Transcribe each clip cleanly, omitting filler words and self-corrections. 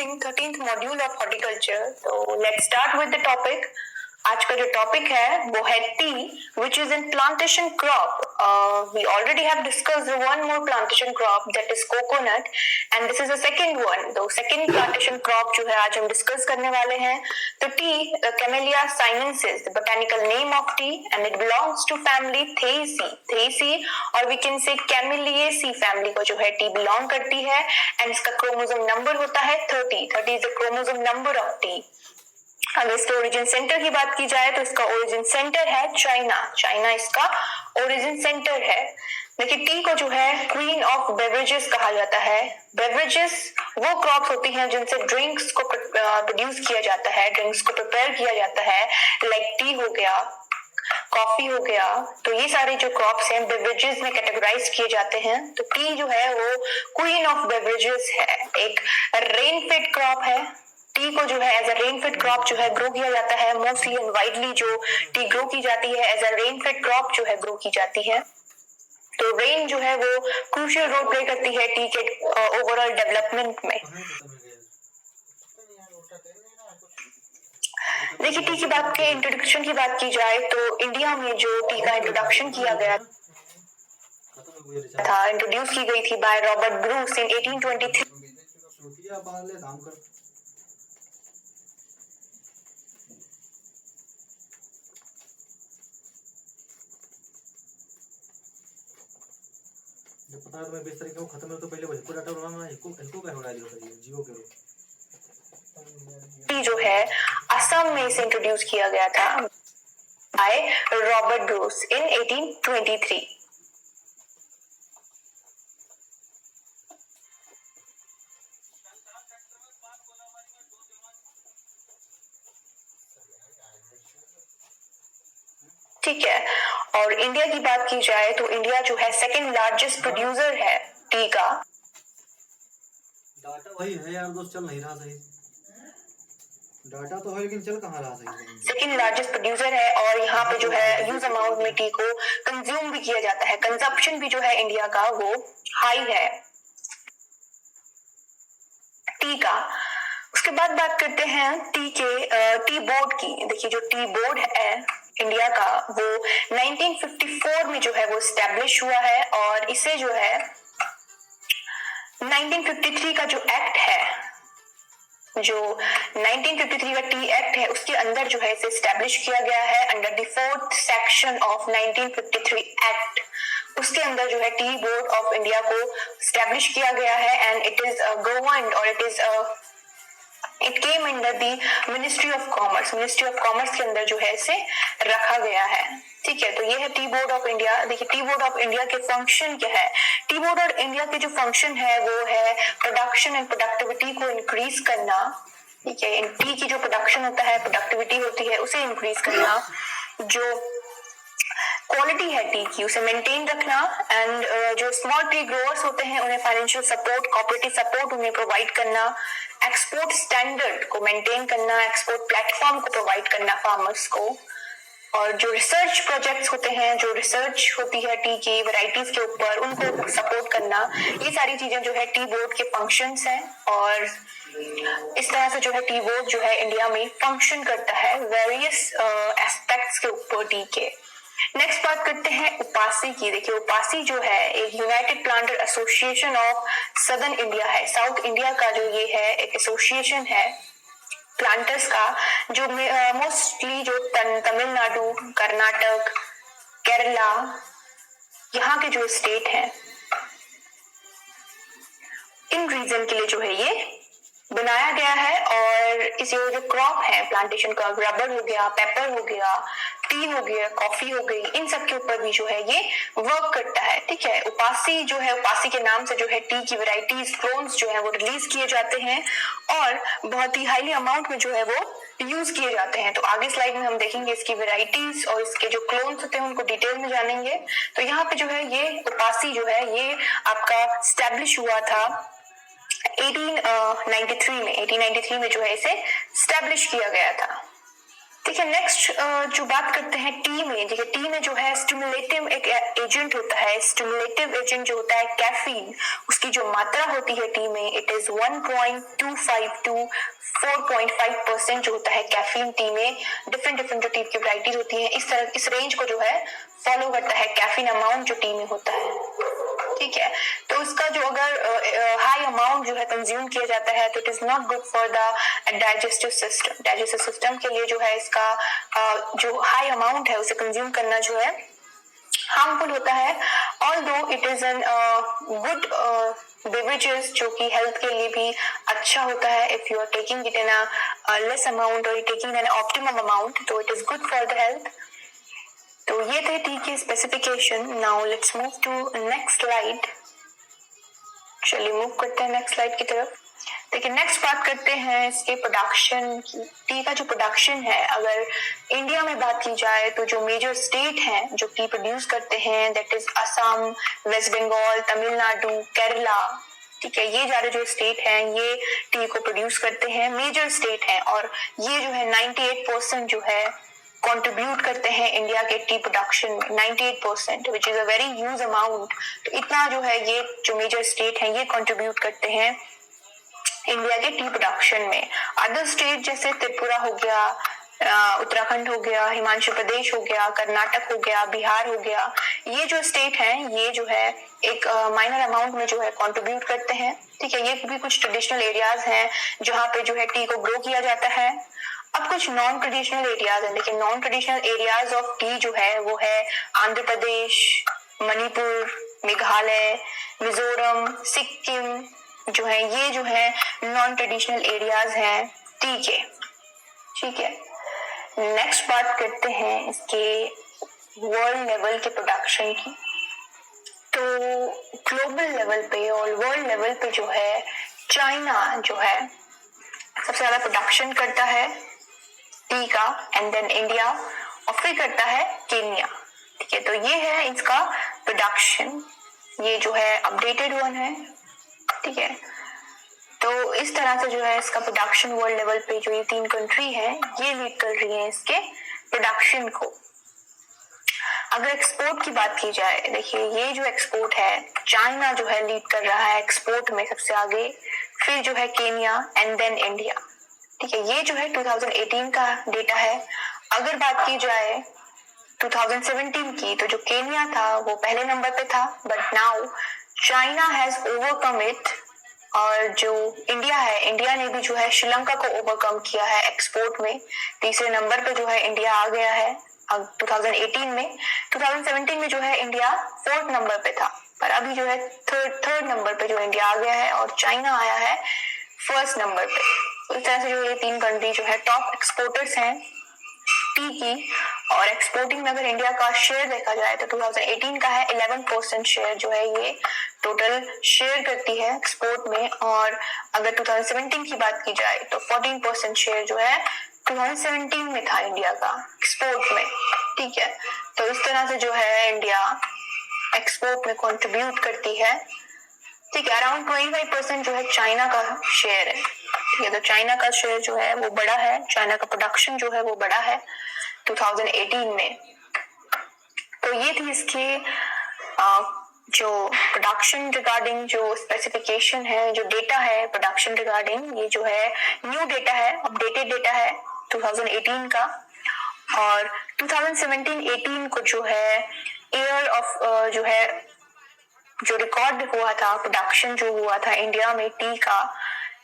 discussing 13th module of horticulture. So let's start with the topic. आज का जो topic है वो है T, which is in plantation crop. We already have discussed one more plantation crop, that is coconut, and this is the second one. The second plantation crop जो है आज हम डिस्कस करने वाले हैं. तो T, Camellia sinensis, the botanical name of tea, and it belongs to family Thalassae, और we can say Camelliaceae family को जो है टी बिलोंग करती है, and इसका क्रोमोसोम नंबर होता है 30 is the chromosome number of T. अगर इसके ओरिजिन सेंटर की बात की जाए तो इसका ओरिजिन सेंटर है चाइना इसका ओरिजिन सेंटर है. देखिए टी को जो है क्वीन ऑफ बेवरेजेस कहा जाता है. बेवरेजेस वो क्रॉप्स होती हैं जिनसे ड्रिंक्स को प्रोड्यूस किया जाता है, ड्रिंक्स को प्रिपेयर किया जाता है, लाइक टी हो गया, कॉफी हो गया. तो ये सारे जो क्रॉप्स हैं बेवरेजेस में कैटेगराइज किए जाते हैं. तो टी जो है वो क्वीन ऑफ बेवरेजेस है, एक रेन फेड क्रॉप है. टी को जो है as a rain fed crop जो है ग्रो किया जाता है. मोस्टली एंड वाइडली जो टी ग्रो की जाती है as a rain fed crop जो है ग्रो की जाती है. तो रेन जो है वो क्रूशियल रोल प्ले करती है टी के ओवरऑल डेवलपमेंट में. देखिए टी की बात के इंट्रोडक्शन की बात की जाए तो इंडिया में जो टी का इंट्रोडक्शन किया गया था, इंट्रोड्यूस की गई थी बाय रॉबर्ट ब्रूस इन 1823. पता है तुम्हें बेस तरीके को खत्म हो तो पहले वही को डाटा बनाना है. इनको क्या होगा ये जियो के टी जो है असम में इसे इंट्रोड्यूस किया गया था बाय रॉबर्ट ब्रूस इन 1823. ठीक है. और इंडिया की बात की जाए तो इंडिया जो है सेकंड लार्जेस्ट प्रोड्यूसर है टी का. डाटा वही है यार दोस्त, चल नहीं रहा सही. डाटा तो है लेकिन चल कहाँ रहा सही. सेकंड लार्जेस्ट प्रोड्यूसर है और यहाँ पे जो है ह्यूज अमाउंट में टी को कंज्यूम भी किया जाता है. कंजप्शन भी जो है इंडिया का वो हाई है टी का. उसके बाद बात करते हैं टी बोर्ड की. देखिए जो टी बोर्ड है इंडिया का वो 1954 में जो है वो एस्टेब्लिश हुआ है और इसे जो है 1953 का जो एक्ट है, जो 1953 का टी एक्ट है उसके अंदर जो है इसे एस्टेब्लिश किया गया है under the 4th section of 1953 act. उसके अंदर जो है टी बोर्ड ऑफ इंडिया को एस्टेब्लिश किया गया है एंड इट इज गवर्नड और it came under the ministry of commerce. Ministry of commerce के अंदर जो है इसे रखा गया है. ठीक है. तो ये है टी बोर्ड ऑफ इंडिया. देखिए टी बोर्ड ऑफ इंडिया के फंक्शन क्या है. टी बोर्ड ऑफ इंडिया के जो फंक्शन है वो है प्रोडक्शन एंड प्रोडक्टिविटी को इंक्रीज करना. ठीक है. टी की जो प्रोडक्शन होता है, प्रोडक्टिविटी होती है, उसे इंक्रीज करना. जो क्वालिटी है टी की उसे मेंटेन रखना एंड जो स्मॉल टी ग्रोअर्स होते हैं उन्हें फाइनेंशियल सपोर्ट, कोऑपरेटिव सपोर्ट उन्हें प्रोवाइड करना. एक्सपोर्ट स्टैंडर्ड को मेंटेन करना, एक्सपोर्ट प्लेटफॉर्म को प्रोवाइड करना फार्मर्स को. और जो रिसर्च प्रोजेक्ट्स होते हैं, जो रिसर्च होती है टी की वैरायटीज के ऊपर, उनको सपोर्ट करना. ये सारी चीजें जो है टी बोर्ड के फंक्शंस हैं और इस तरह से जो है टी बोर्ड जो है इंडिया में फंक्शन करता है वेरियस एस्पेक्ट्स के ऊपर टी के. नेक्स्ट बात करते हैं उपासी की. देखिए उपासी जो है एक United planter association of southern India है. साउथ इंडिया का जो ये है एक एसोसिएशन है प्लांटर्स का, जो मोस्टली जो तमिलनाडु, कर्नाटक, केरला यहाँ के जो स्टेट हैं इन रीजन के लिए जो है ये बनाया गया है. और इस जो क्रॉप है प्लांटेशन का, रबर हो गया, पेपर हो गया, टी हो गया, कॉफी हो गई, इन सब के ऊपर भी जो है ये वर्क करता है. ठीक है. उपासी जो है, उपासी के नाम से जो है टी की वैरायटीज, क्लोन्स जो है वो रिलीज किए जाते हैं और बहुत ही हाईली अमाउंट में जो है वो यूज किए जाते हैं. तो आगे स्लाइड में हम देखेंगे इसकी वैरायटीज और इसके जो क्लोन्स होते हैं उनको डिटेल में जानेंगे. तो यहाँ पे जो है ये उपासी जो है ये आपका स्टैब्लिश हुआ था 1893 में जो है इसे स्टैब्लिश किया गया था. देखिए नेक्स्ट जो बात करते हैं टी में, देखिए टी में जो है स्टिमुलेटिव एक एजेंट होता है। स्टिमुलेटिव एजेंट जो होता है कैफीन, उसकी जो मात्रा होती है टी में इट इज 1.25 to 4.5% जो होता है कैफीन टी में। डिफरेंट जो टी की वैरायटीज होती हैं इस रेंज को जो है फॉलो करता है कैफीन अमाउंट जो टी में होता है, ठीक है। तो इसका जो अगर हाई अमाउंट जो है कंज्यूम किया जाता है तो it is not good for the digestive system. Digestive system के लिए जो है इसका जो हाई अमाउंट है उसे कंज्यूम करना जो है हार्मफुल होता है। Although it is an good beverages जो कि हेल्थ के लिए भी अच्छा होता है। If you are taking it in a less amount और टेकिंग एन ऑप्टिमम अमाउंट तो it is good for the health. तो ये थे टी के specification. Now let's move to next slide. चलिए मूव करते हैं नेक्स्ट स्लाइड की तरफ। देखिए नेक्स्ट बात करते हैं इसके प्रोडक्शन की। टी का जो प्रोडक्शन है अगर इंडिया में बात की जाए तो जो मेजर स्टेट हैं जो टी प्रोड्यूस करते हैं दैट इज असम, वेस्ट बंगाल, तमिलनाडु, केरला, ठीक है। ये सारे जो स्टेट हैं ये टी को प्रोड्यूस करते हैं, मेजर स्टेट हैं। और ये जो है 98% जो है कंट्रीब्यूट करते हैं इंडिया के टी प्रोडक्शन में। 98% which is a very huge amount. तो इतना जो है ये जो मेजर स्टेट हैं ये कंट्रीब्यूट करते हैं इंडिया के टी प्रोडक्शन में। अदर स्टेट जैसे त्रिपुरा हो गया, उत्तराखंड हो गया, हिमाचल प्रदेश हो गया, कर्नाटक हो गया, बिहार हो गया, ये जो स्टेट हैं ये जो है एक माइनर अमाउंट में जो है कंट्रीब्यूट करते हैं, ठीक है। ये भी कुछ ट्रेडिशनल एरियाज हैं जहाँ पे जो है टी को ग्रो किया जाता है। अब कुछ नॉन ट्रेडिशनल एरियाज हैं। लेकिन non traditional areas of T जो है वो है आंध्र प्रदेश, मणिपुर, मेघालय, मिजोरम, सिक्किम जो है ये जो है नॉन ट्रेडिशनल एरियाज हैं टी के, ठीक है। नेक्स्ट बात करते हैं इसके वर्ल्ड लेवल के प्रोडक्शन की। तो ग्लोबल लेवल पे और वर्ल्ड लेवल पे जो है चाइना जो है सबसे ज्यादा प्रोडक्शन करता है टी का, एंड देन इंडिया, और फिर करता है केन्या, ठीक है। तो ये है इसका प्रोडक्शन, ये जो है अपडेटेड वन है, ठीक है। तो इस तरह से जो है इसका प्रोडक्शन वर्ल्ड लेवल पे जो ये 3 कंट्री है ये लीड कर रही है इसके प्रोडक्शन को। अगर एक्सपोर्ट की बात की जाए, देखिए ये जो एक्सपोर्ट है चाइना जो है लीड कर रहा है एक्सपोर्ट में सबसे आगे, फिर जो है केन्या एंड देन इंडिया, ठीक है। ये जो है 2018 का डेटा है। अगर बात की जाए 2017 की तो जो केन्या था वो पहले नंबर पे था, but now China has overcome it. और जो इंडिया है, इंडिया ने भी जो है श्रीलंका को ओवरकम किया है एक्सपोर्ट में। तीसरे नंबर पे जो है इंडिया आ गया है 2018 में। 2017 में जो है इंडिया 4th नंबर पे था, पर अभी जो है थर्ड नंबर पे जो इंडिया आ गया है और चाइना आया है 1st नंबर पे। तो इस तरह से जो ये 3 कंट्री जो है टॉप एक्सपोर्टर्स हैं टी की। और एक्सपोर्टिंग में अगर इंडिया का शेयर देखा जाए तो 2018 का है 11% शेयर जो है ये टोटल शेयर करती है एक्सपोर्ट में। और अगर 2017 की बात की जाए तो 14% शेयर जो है 2017 में था इंडिया का एक्सपोर्ट में, ठीक है। तो इस तरह से जो है इंडिया एक्सपोर्ट में कंट्रीब्यूट करती है, ठीक है। अराउंड 25% जो है चाइना का शेयर है, ठीक है। तो चाइना का शेयर जो है वो बड़ा है, चाइना का प्रोडक्शन जो है वो बड़ा है 2018 में। तो ये थी इसके जो प्रोडक्शन रिगार्डिंग जो स्पेसिफिकेशन है, जो डेटा है प्रोडक्शन रिगार्डिंग, ये जो है न्यू डेटा है, अपडेटेड डेटा है 2018 का। और 2017-18 को जो है ईयर ऑफ जो है जो रिकॉर्ड हुआ था, प्रोडक्शन जो हुआ था इंडिया में टी का,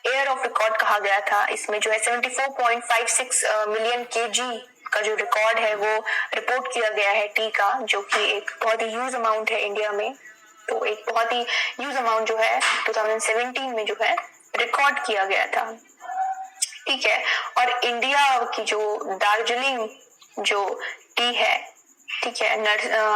ईयर ऑफ रिकॉर्ड कहा गया था। इसमें जो है 74.56 मिलियन केजी का जो रिकॉर्ड है वो रिपोर्ट किया गया है टी का, जो कि एक बहुत ही ह्यूज अमाउंट है इंडिया में। तो एक बहुत ही ह्यूज अमाउंट जो है 2017 में जो है रिकॉर्ड किया गया था, ठीक है। और इंडिया की जो दार्जिलिंग जो टी है, ठीक है,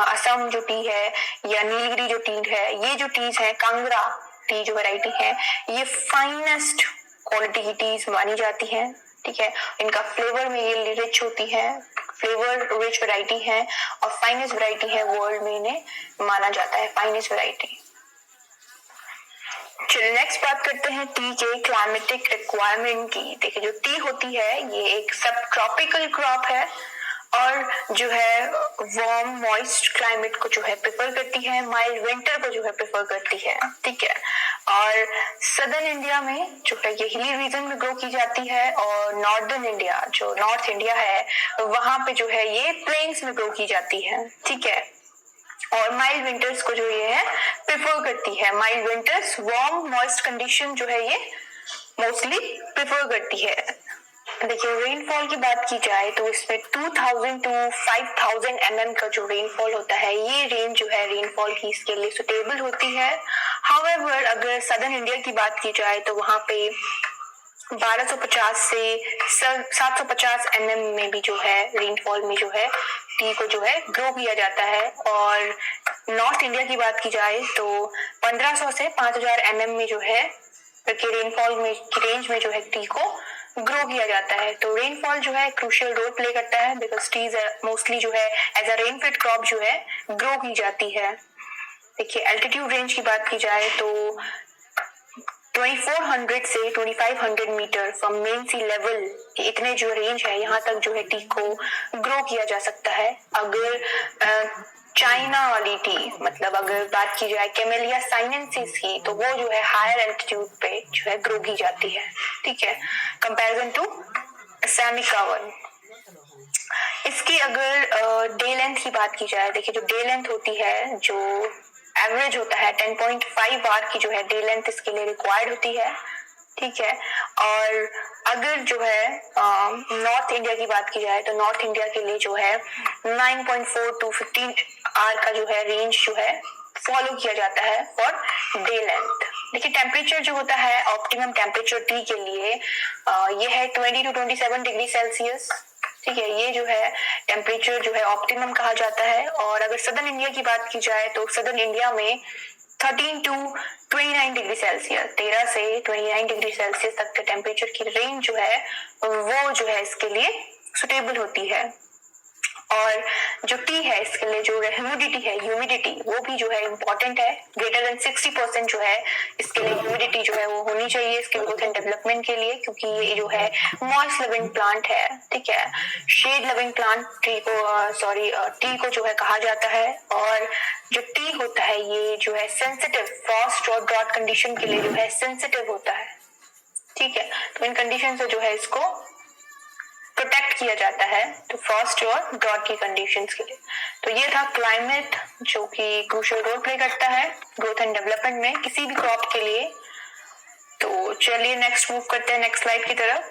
असम जो टी है या नीलगिरी जो टी है, ये जो टीज है कांगड़ा टी जो वैरायटी है ये फाइनेस्ट क्वालिटी की टीज मानी जाती है, ठीक है। इनका फ्लेवर में ये रिच होती है, फ्लेवर रिच वैरायटी है और फाइनेस्ट वैरायटी है, वर्ल्ड में इन्हें माना जाता है फाइनेस्ट वैरायटी। चलिए नेक्स्ट बात करते हैं टी के क्लाइमेटिक रिक्वायरमेंट की। देखिए जो टी होती है ये एक सब ट्रॉपिकल क्रॉप है और जो है वार्म मॉइस्ट क्लाइमेट को जो है प्रेफर करती है, माइल्ड विंटर को जो है प्रेफर करती है, ठीक है। और सदर्न इंडिया में जो है ये हिली रीजन में ग्रो की जाती है और नॉर्दर्न इंडिया जो नॉर्थ इंडिया है वहां पे जो है ये प्लेन्स में ग्रो की जाती है, ठीक है। और माइल्ड विंटर्स को जो ये है प्रेफर करती है। Mild winters warm moist condition जो है ये मोस्टली प्रेफर करती है। देखिए रेनफॉल की बात की जाए तो इसमें 2000 टू 5000 mm का जो रेनफॉल होता है ये रेंज जो है रेनफॉल की इसके लिए सुटेबल होती है। हाउएवर अगर सदर्न इंडिया की बात की जाए तो वहां पे 1250 से 750 mm में भी जो है रेनफॉल में जो है टी को जो है ग्रो किया जाता है। और नॉर्थ इंडिया की बात की जाए तो 1500 से 5000 mm में जो है के रेनफॉल में की रेंज में जो है टी को ग्रो किया जाता है। तो रेनफॉल जो है क्रूशियल रोल प्ले करता है बिकॉज टीज मोस्टली जो है एज अ रेनफिट क्रॉप जो है ग्रो की जाती है। देखिए एल्टीट्यूड रेंज की बात की जाए तो 2400 से 2500 metre from mean sea level इतने जो रेंज है यहाँ तक जो है टी को ग्रो किया जा सकता है। अगर चाइना वाली टी मतलब अगर बात की जाए कैमेलिया साइनेंसिस की तो वो जो है हायर एल्टीट्यूड पे जो है ग्रो की जाती है, ठीक है, कंपैरिजन टू असैमिका वन। इसकी अगर डे लेंथ की बात की जाए, देखिए जो डे लेंथ होती है जो एवरेज होता है 10.5 आवर की जो है डे लेंथ इसके लिए रिक्वायर्ड होती है, ठीक है। और अगर जो है नॉर्थ इंडिया की बात की जाए तो नॉर्थ इंडिया के लिए जो है 9.4 टू 15 आवर का जो है रेंज जो है फॉलो किया जाता है फॉर डे लेंथ। देखिए टेम्परेचर जो होता है ऑप्टिमम टेम्परेचर टी के लिए ये है 20 टू 27 डिग्री सेल्सियस, ठीक है। ये जो है टेम्परेचर जो है ऑप्टिमम कहा जाता है। और अगर सदर्न इंडिया की बात की जाए तो सदर्न इंडिया में 13 टू 29 डिग्री सेल्सियस 13 से 29 डिग्री सेल्सियस तक के टेम्परेचर की रेंज जो है वो जो है इसके लिए सुटेबल होती है। और जो टी है इसके लिए जो ह्यूमिडिटी वो भी जो है इम्पोर्टेंट है। ग्रेटर देन 60% जो है इसके लिए ह्यूमिडिटी जो है वो होनी चाहिए इसके ग्रोथ एंड डेवलपमेंट के लिए, क्योंकि ये जो है मॉइस्ट लिविंग प्लांट है, ठीक है। शेड लिविंग प्लांट टी को जो है कहा जाता है। और जो टी होता है ये जो है सेंसिटिव फ्रॉस्ट और ड्रॉट कंडीशन के लिए जो है सेंसिटिव होता है, ठीक है। तो इन कंडीशन से जो है इसको प्रोटेक्ट किया जाता है तो फ्रॉस्ट और ड्रॉट की कंडीशंस के लिए। तो ये था क्लाइमेट जो कि क्रूशियल रोल प्ले करता है ग्रोथ एंड डेवलपमेंट में किसी भी क्रॉप के लिए। तो चलिए नेक्स्ट मूव करते हैं नेक्स्ट स्लाइड की तरफ।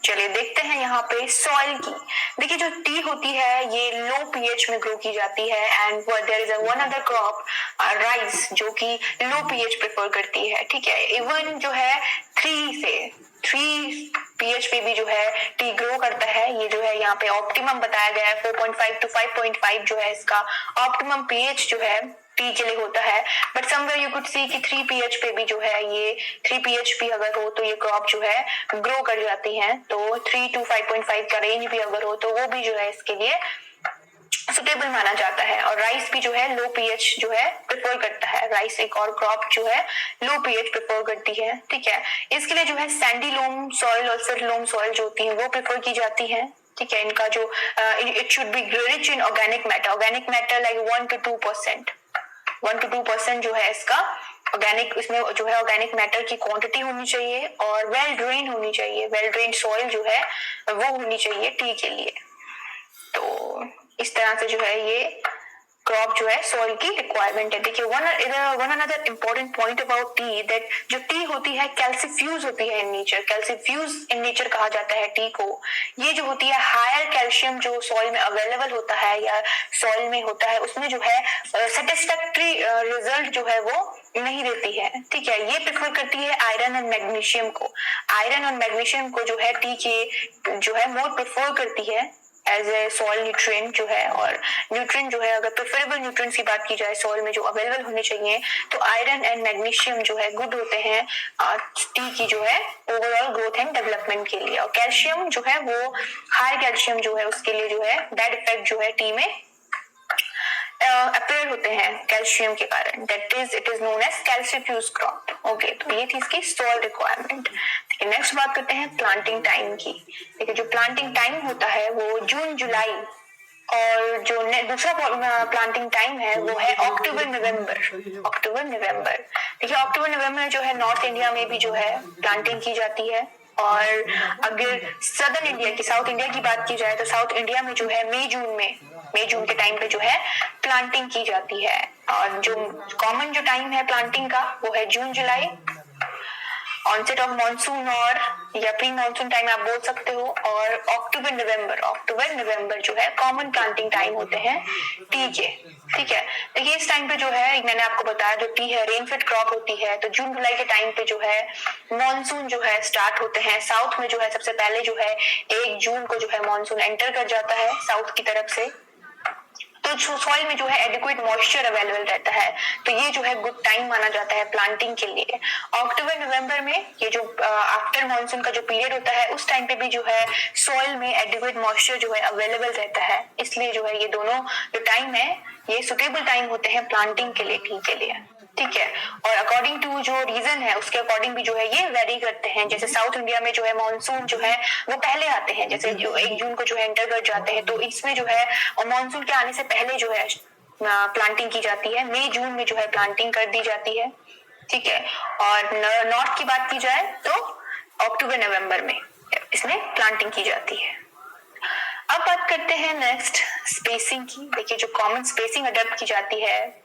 चलिए देखते हैं यहाँ पे सॉइल की। देखिए जो टी होती है ये लो पीएच में ग्रो की जाती है and there is one other crop rice जो कि लो पीएच प्रेफर करती है, ठीक है। इवन जो है 3 पीएच पे भी जो है टी ग्रो करता है। ये जो है यहाँ पे ऑप्टिमम बताया गया है 4.5 टू 5.5 जो है इसका ऑप्टिमम पीएच जो है टी के लिए होता है। But somewhere you could see कि 3 पीएच पे भी जो है ये 3 पीएच भी अगर हो तो ये क्रॉप जो है ग्रो कर जाती है। तो 3 टू 5.5 का रेंज भी अगर हो तो वो भी जो है इसके लिए सुटेबल माना जाता है। और राइस भी जो है लो पीएच जो है प्रेफर करता है। राइस एक और क्रॉप जो है लो पीएच प्रेफर करती है, ठीक है। इसके लिए जो है सैंडी लोम सॉइल और सिल्ट लोम सॉइल जो होती है वो प्रेफर की जाती है, ठीक है। इनका जो it should be rich in organic matter like 1 to 2% जो है इसका ऑर्गेनिक इसमें जो है ऑर्गेनिक मैटर की क्वांटिटी होनी चाहिए और वेल ड्रेन होनी चाहिए। वेल ड्रेन सॉइल जो है वो होनी चाहिए टी के लिए। तो इस तरह से जो है ये क्रॉप जो है सॉइल की रिक्वायरमेंट है। देखिए one another important point about T that जो टी होती है कैल्सीफ्यूज होती है इन नेचर। कैल्सीफ्यूज इन नेचर कहा जाता है टी को। ये जो होती है हायर कैल्शियम जो सॉइल में अवेलेबल होता है या सॉइल में होता है उसमें जो है सेटिस्फैक्टरी रिजल्ट जो है वो नहीं देती है, ठीक है। ये प्रेफर करती है आयरन और मैग्नीशियम को। आयरन और मैग्नीशियम को जो है टी के जो है मोर प्रेफर करती है एज ए सॉइल न्यूट्रिएंट जो है। और न्यूट्रिएंट जो है अगर प्रेफरेबल न्यूट्रिएंट्स की बात की जाए सॉइल में जो अवेलेबल होने चाहिए तो आयरन एंड मैग्नीशियम जो है गुड होते हैं टी की जो है ओवरऑल ग्रोथ एंड डेवलपमेंट के लिए। और कैल्शियम जो है वो हाई कैल्शियम जो है उसके लिए जो है बैड इफेक्ट जो है टी में अपेयर होते हैं कैल्शियम के कारण, that is it is known as calcifuge crop. Okay, तो ये थी इसकी सॉइल रिक्वायरमेंट। नेक्स्ट बात करते हैं प्लांटिंग टाइम की। देखिए जो प्लांटिंग टाइम होता है वो जून जुलाई, और जो दूसरा प्लांटिंग टाइम है वो है अक्टूबर नवंबर। अक्टूबर नवंबर, देखिए अक्टूबर नवंबर जो है नॉर्थ इंडिया में भी जो है प्लांटिंग की जाती है, और अगर सदर्न इंडिया की, साउथ इंडिया की बात की जाए तो साउथ इंडिया में जो है मई जून के टाइम पे जो है प्लांटिंग की जाती है। और जो कॉमन जो टाइम है प्लांटिंग का वो है जून जुलाई। ऑनसेट ऑफ मॉनसून और या प्री मॉनसून टाइम आप बोल सकते हो, और अक्टूबर नवंबर जो है कॉमन प्लांटिंग टाइम होते हैं टी के। ठीक है, देखिए इस टाइम पे जो है मैंने आपको बताया जो टी है रेनफेड क्रॉप होती है, तो जून जुलाई के टाइम पे जो है मॉनसून जो है स्टार्ट होते हैं। साउथ में जो है सबसे पहले जो है 1 जून को जो है मॉनसून एंटर कर जाता है साउथ की तरफ से, तो सॉइल में जो है एडिक्वेट मॉइस्चर अवेलेबल रहता है, तो ये जो है गुड टाइम माना जाता है प्लांटिंग के लिए। अक्टूबर नवंबर में ये जो आफ्टर मॉनसून का जो पीरियड होता है उस टाइम पे भी जो है सॉइल में एडिक्वेट मॉइस्चर जो है अवेलेबल रहता है, इसलिए जो है ये दोनों जो टाइम है ये सुटेबल टाइम होते हैं प्लांटिंग के लिए, टी के लिए। ठीक है, और अकॉर्डिंग टू जो रीजन है उसके अकॉर्डिंग भी जो है ये वेरी करते हैं। जैसे साउथ इंडिया में जो है मॉनसून जो है वो पहले आते हैं, जैसे जो 1 जून को जो है एंटर कर जाते हैं, तो इसमें जो है मॉनसून के आने से पहले जो है प्लांटिंग की जाती है, मई जून में जो है प्लांटिंग कर दी जाती है। ठीक है, और नॉर्थ की बात की जाए तो अक्टूबर नवंबर में इसमें प्लांटिंग की जाती है। अब बात करते हैं नेक्स्ट स्पेसिंग की। देखिए जो कॉमन स्पेसिंग अडॉप्ट की जाती है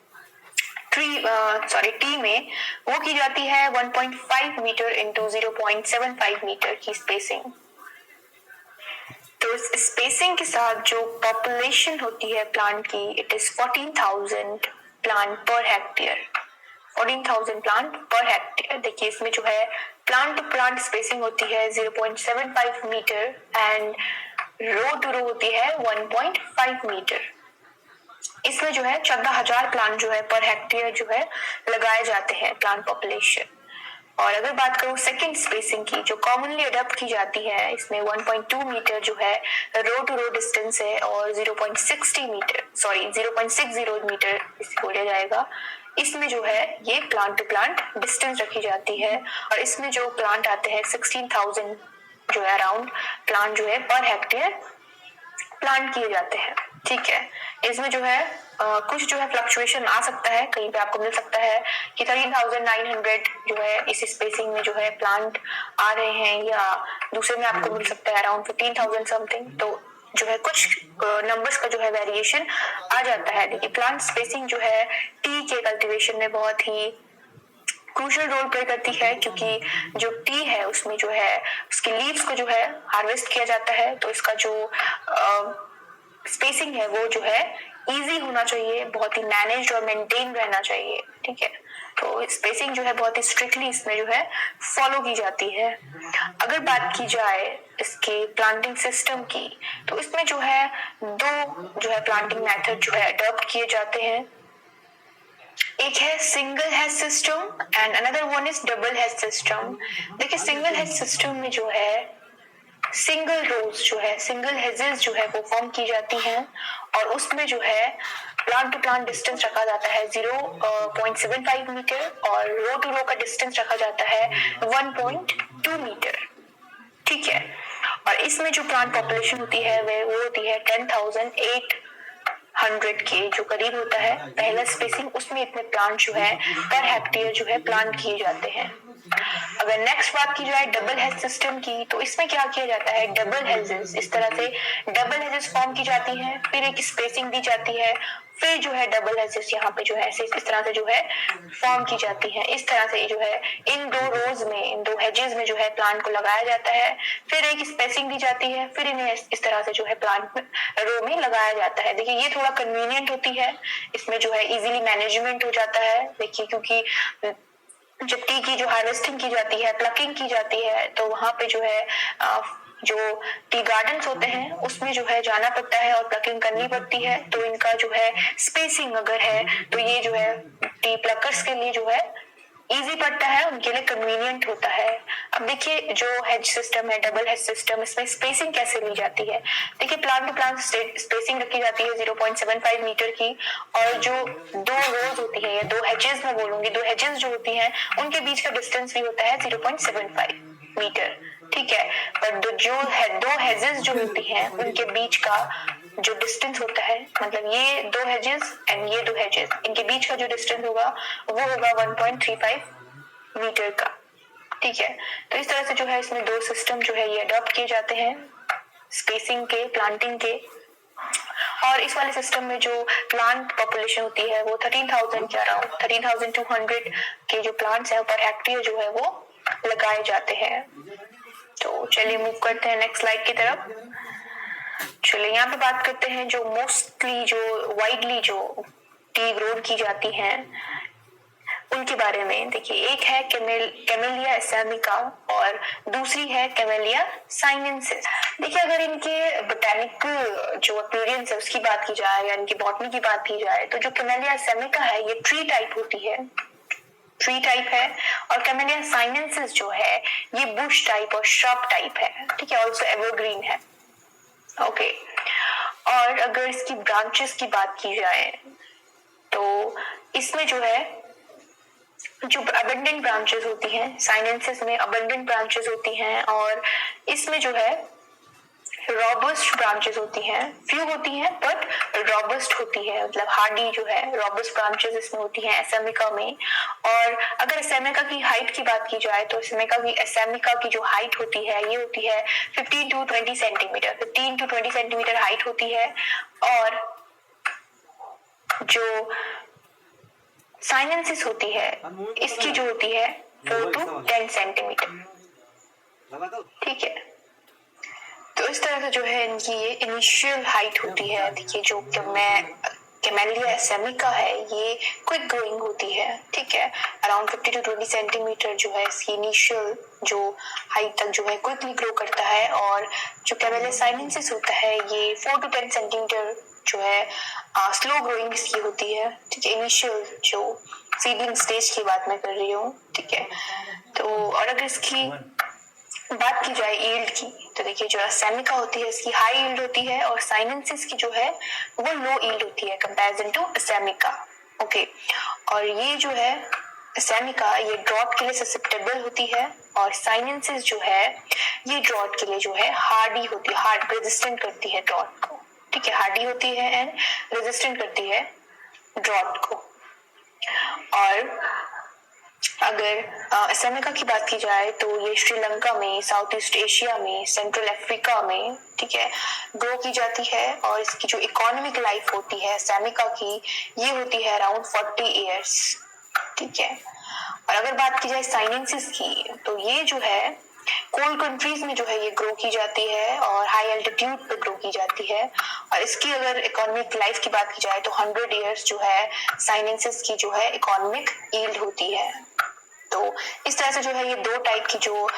टी में वो की जाती है 1.5 मीटर इंटू 0.75 मीटर की स्पेसिंग। तो इस स्पेसिंग के साथ जो पॉपुलेशन होती है प्लांट की, it is 14,000 plant per hectare. 14,000 plant per hectare. देखिए इसमें जो है प्लांट टू प्लांट स्पेसिंग होती है 0.75 मीटर एंड रो टू रो होती है 1.5 मीटर। इसमें जो है 14,000 प्लांट जो है पर हेक्टेयर जो है लगाए जाते हैं प्लांट पॉपुलेशन। और अगर बात करूं सेकंड स्पेसिंग की जो कॉमनली अडॉप्ट की जाती है, इसमें 1.2 मीटर जो है रो टू रो डिस्टेंस है, और 0.60 मीटर इसे बोला जाएगा। इसमें जो है ये प्लांट टू प्लांट डिस्टेंस रखी जाती है, और इसमें जो प्लांट आते हैं 16,000 जो है अराउंड प्लांट जो है पर हेक्टेयर प्लांट किए जाते हैं। ठीक है, इसमें जो है कुछ जो है फ्लक्चुएशन आ सकता है, कहीं पे आपको मिल सकता है कि 13,900 जो है इस स्पेसिंग में जो है प्लांट आ रहे हैं, या दूसरे में आपको मिल सकता है अराउंड 15,000 समथिंग। तो जो है कुछ नंबर्स का जो है वेरिएशन आ जाता है। देखिए प्लांट स्पेसिंग जो है टी के कल्टीवेशन में बहुत ही क्रूशियल रोल प्ले करती है, क्योंकि जो टी है उसमें जो है उसकी लीव्स को जो है हार्वेस्ट किया जाता है, तो इसका जो स्पेसिंग है वो जो है इजी होना चाहिए, बहुत ही मैनेज्ड और मेंटेन रहना चाहिए। ठीक है, तो स्पेसिंग जो है बहुत ही स्ट्रिक्टली इसमें जो है फॉलो की जाती है। अगर बात की जाए इसके प्लांटिंग सिस्टम की, तो इसमें जो है 2 जो है प्लांटिंग मेथड जो है अडॉप्ट किए जाते हैं। एक है single hedge system and another one is double hedge system. देखिए सिंगल हेज सिस्टम में जो है सिंगल रोज जो है सिंगल हेजेस जो है वो फॉर्म की जाती हैं, और उसमें जो है प्लांट टू प्लांट डिस्टेंस रखा जाता है 0.75 मीटर, और रो टू रो का डिस्टेंस रखा जाता है 1.2 मीटर। ठीक है, और इसमें जो प्लांट पॉपुलेशन होती है वो होती है 10,800 के जो करीब होता है पहला स्पेसिंग, उसमें इतने प्लांट जो है पर हेक्टेयर जो है प्लांट किए जाते हैं। अगर नेक्स्ट बात की जाए डबल हेज सिस्टम की, तो इसमें क्या किया जाता है डबल हेजेस, इस तरह से डबल हेजेस फॉर्म की जाती हैं, फिर एक स्पेसिंग दी जाती है, फिर जो है डबल हेजेस यहाँ पे जो है इस तरह से जो है फॉर्म की जाती है। इस तरह से जो है इन 2 रोज में, इन 2 हेजेस में जो है प्लांट को लगाया जाता है, फिर एक स्पेसिंग दी जाती है, फिर इन्हें इस तरह से जो है प्लांट रो में लगाया जाता है। देखिए ये थोड़ा कन्वीनियंट होती है, इसमें जो है इजीली मैनेजमेंट हो जाता है। देखिए क्योंकि जब टी की जो हार्वेस्टिंग की जाती है, प्लकिंग की जाती है, तो वहां पे जो है जो टी गार्डन्स होते हैं उसमें जो है जाना पड़ता है और प्लकिंग करनी पड़ती है। तो इनका जो है स्पेसिंग अगर है तो ये जो है टी प्लकर्स के लिए जो है इजी पड़ता है, उनके लिए कन्वीनियंट होता है। अब देखिए जो हेज सिस्टम है, डबल हेज सिस्टम, इसमें स्पेसिंग कैसे ली जाती है। देखिए प्लांट टू प्लांट स्पेसिंग रखी जाती है 0.75 मीटर की, और जो दो रोज होती है या दो हेजेस मैं बोलूंगी, दो हेजेस जो होती हैं उनके बीच का डिस्टेंस भी होता है 0.75 मीटर, ठीक है। पर दो हेजेस जो होती हैं उनके बीच का जो डिस्टेंस होता है, मतलब ये दो हेजेस एंड ये दो हेजेस, इनके बीच का जो डिस्टेंस होगा वो होगा 1.35 मीटर का, ठीक है। तो इस तरह से जो है इसमें दो सिस्टम जो है ये अडॉप्ट किए जाते हैं स्पेसिंग के, प्लांटिंग के। और इस वाले सिस्टम में जो प्लांट पॉपुलेशन होती है वो 13,000 के अराउंड 13,200 के जो प्लांट्स है पर हेक्टेयर जो है वो लगाए जाते हैं। तो चलिए मूव करते हैं नेक्स्ट स्लाइड की तरफ। चलिए यहाँ पे बात करते हैं जो मोस्टली जो वाइडली जो टी ग्रोन की जाती हैं उनके बारे में। देखिए एक है कैमेलिया एसामिका और दूसरी है कैमेलिया साइनेंसिस। देखिए अगर इनके बोटेनिकल जो अपीयरेंस है उसकी बात की जाए या इनकी बॉटनी की बात की जाए तो जो कैमेलिया एसामिका है ये ट्री टाइप होती है, ट्री टाइप है, और कैमेलिया साइनेंसिस जो है ये बुश टाइप और श्रब टाइप है, ठीक है, ऑल्सो एवरग्रीन है, ओके। और अगर इसकी ब्रांचेस की बात की जाए तो इसमें जो है जो अबंडेंट ब्रांचेस होती हैं, साइनेंसिस में अबंडेंट ब्रांचेस होती हैं, और इसमें जो है रॉबस्ट ब्रांचेस होती हैं, फ्यू होती हैं बट रॉबस्ट होती है, मतलब हार्डी जो है रॉबस्ट ब्रांचेस इसमें होती हैं एसामिका में। और अगर एसामिका की हाइट की बात की जाए तो एसामिका की जो हाइट होती है ये होती है 15 to 20 centimetre, 15 to 20 centimetre height होती है। और जो साइनेंसिस होती है इसकी जो होती है 4 to 10 सेंटीमीटर, ठीक है। तो इस तरह से जो है इनकी ये इनिशियल हाइट होती है। देखिए जो कैमेलिया एसामिका है ये क्विक ग्रोइंग होती है, ठीक है, अराउंड 50 to 20 सेंटीमीटर जो है इसकी इनिशियल जो हाइट तक जो है क्विकली ग्रो करता है। और जो कैमेलिया साइनेंसिस होता है ये 4 to 10 सेंटीमीटर जो है स्लो ग्रोइंग इसकी होती है, ठीक है, इनिशियल जो सीडलिंग स्टेज की बात मैं कर रही हूँ, ठीक है। तो और अगर इसकी बात की जाए यील्ड की तो देखिए जो एसामिका होती है इसकी हाई यील्ड होती है और साइनेंसिस की जो है वो लो यील्ड होती है कंपैरिजन टू एसामिका, ओके। और ये जो है एसामिका ये ड्रॉट के लिए ससेप्टेबल होती है और साइनेंसिस जो है ये ड्रॉट के लिए जो है हार्डी होती है, हार्ड रेजिस्टेंट करती है ड्रॉट को, ठीक है, हार्डी होती है एंड रेजिस्टेंट करती है ड्रॉट को। और अगर एसामिका की बात की जाए तो ये श्रीलंका में, साउथ ईस्ट एशिया में, सेंट्रल अफ्रीका में, ठीक है, ग्रो की जाती है। और इसकी जो इकोनॉमिक लाइफ होती है एसामिका की ये होती है अराउंड 40 ईयर्स, ठीक है। और अगर बात की जाए साइनेंसिस की तो ये जो है कोल्ड कंट्रीज में जो है ये ग्रो की जाती है और हाई एल्टीट्यूड पे ग्रो की जाती है। और इसकी अगर इकोनॉमिक लाइफ की बात की जाए तो 100 ईयर्स जो है साइनेंसिस की जो है इकोनॉमिक यील्ड होती है। तो इस तरह से जो है ये दो टाइप की जो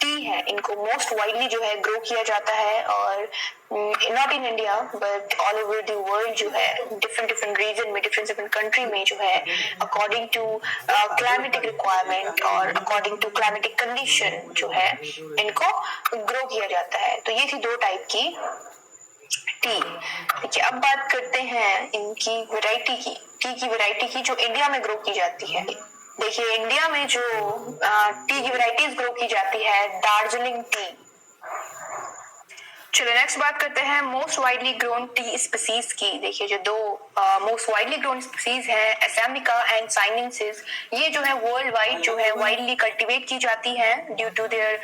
टी है इनको मोस्ट वाइडली जो है ग्रो किया जाता है। और not in India but all over the world जो है डिफरेंट रीजन में, डिफरेंट कंट्री में जो है अकॉर्डिंग टू क्लाइमेटिक रिक्वायरमेंट और अकॉर्डिंग टू क्लाइमेटिक कंडीशन जो है इनको ग्रो किया जाता है। तो ये थी दो टाइप की टी। देखिए अब बात करते हैं इनकी वैरायटी की, टी की वैरायटी की जो इंडिया में ग्रो की जाती है। देखिए इंडिया में जो टी की वैरायटीज ग्रो की जाती है दार्जिलिंग टी। चलो नेक्स्ट बात करते हैं most widely grown T species की। देखिए जो दो मोस्ट वाइडली ग्रोन स्पीसीज है एसामिका एंड साइनेंसिस, ये जो है वर्ल्ड वाइड जो है वाइडली कल्टीवेट की जाती है ड्यू टू देयर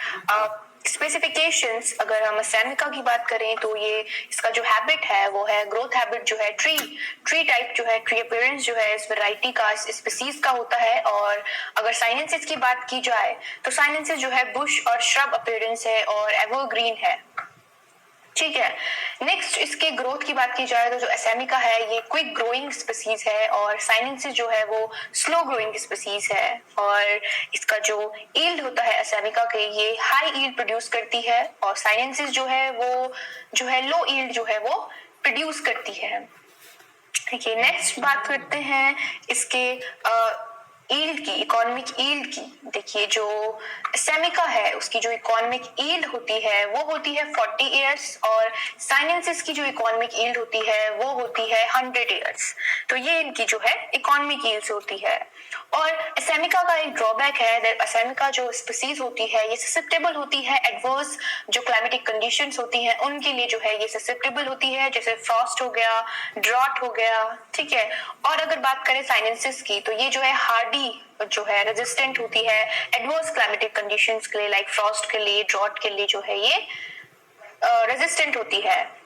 स्पेसिफिकेशंस। अगर हम एसामिका की बात करें तो ये इसका जो हैबिट है वो है ग्रोथ हैबिट जो है ट्री टाइप जो है, ट्री अपीयरेंस जो है इस वैरायटी का, इस स्पीसीज का होता है। और अगर साइनेंसिस की बात की जाए तो साइनेंसिस जो है बुश और श्रब अपीयरेंस है और एवरग्रीन है, ठीक है। नेक्स्ट इसके ग्रोथ की बात की जाए तो जो एसामिका है ये क्विक ग्रोइंग स्पीसीज है और साइनेंसिस जो है वो स्लो ग्रोइंग स्पीसीज है। और इसका जो यील्ड होता है एसामिका के ये हाई यील्ड प्रोड्यूस करती है और साइनेंसिस जो है वो जो है लो यील्ड जो है वो प्रोड्यूस करती है। देखिए नेक्स्ट बात करते हैं इसके ईल्ड की, इकोनॉमिक ईल्ड की, देखिए जो सेमिका है उसकी जो इकोनॉमिक ईल्ड होती है वो होती है 40 इयर्स और साइनेंसिस की जो इकोनॉमिक ईल्ड होती है वो होती है 100 इयर्स। तो ये इनकी जो है इकोनॉमिक ईल्ड होती है। और असेमिका का एक ड्रॉबैक है, असेमिका जो स्पीसीज होती है ये ससेप्टेबल होती है एडवर्स जो क्लाइमेटिक कंडीशंस होती हैं उनके लिए जो है ये ससेप्टेबल होती है, जैसे फ्रॉस्ट हो गया, ड्रॉट हो गया, ठीक है। और अगर बात करें साइनेंसिस की तो ये जो है हार्डी जो है रेजिस्टेंट होती है एडवर्स क्लाइमेटिक कंडीशंस के लिए, लाइक फ्रॉस्ट के लिए, ड्रॉट के लिए जो है ये रेजिस्टेंट होती है।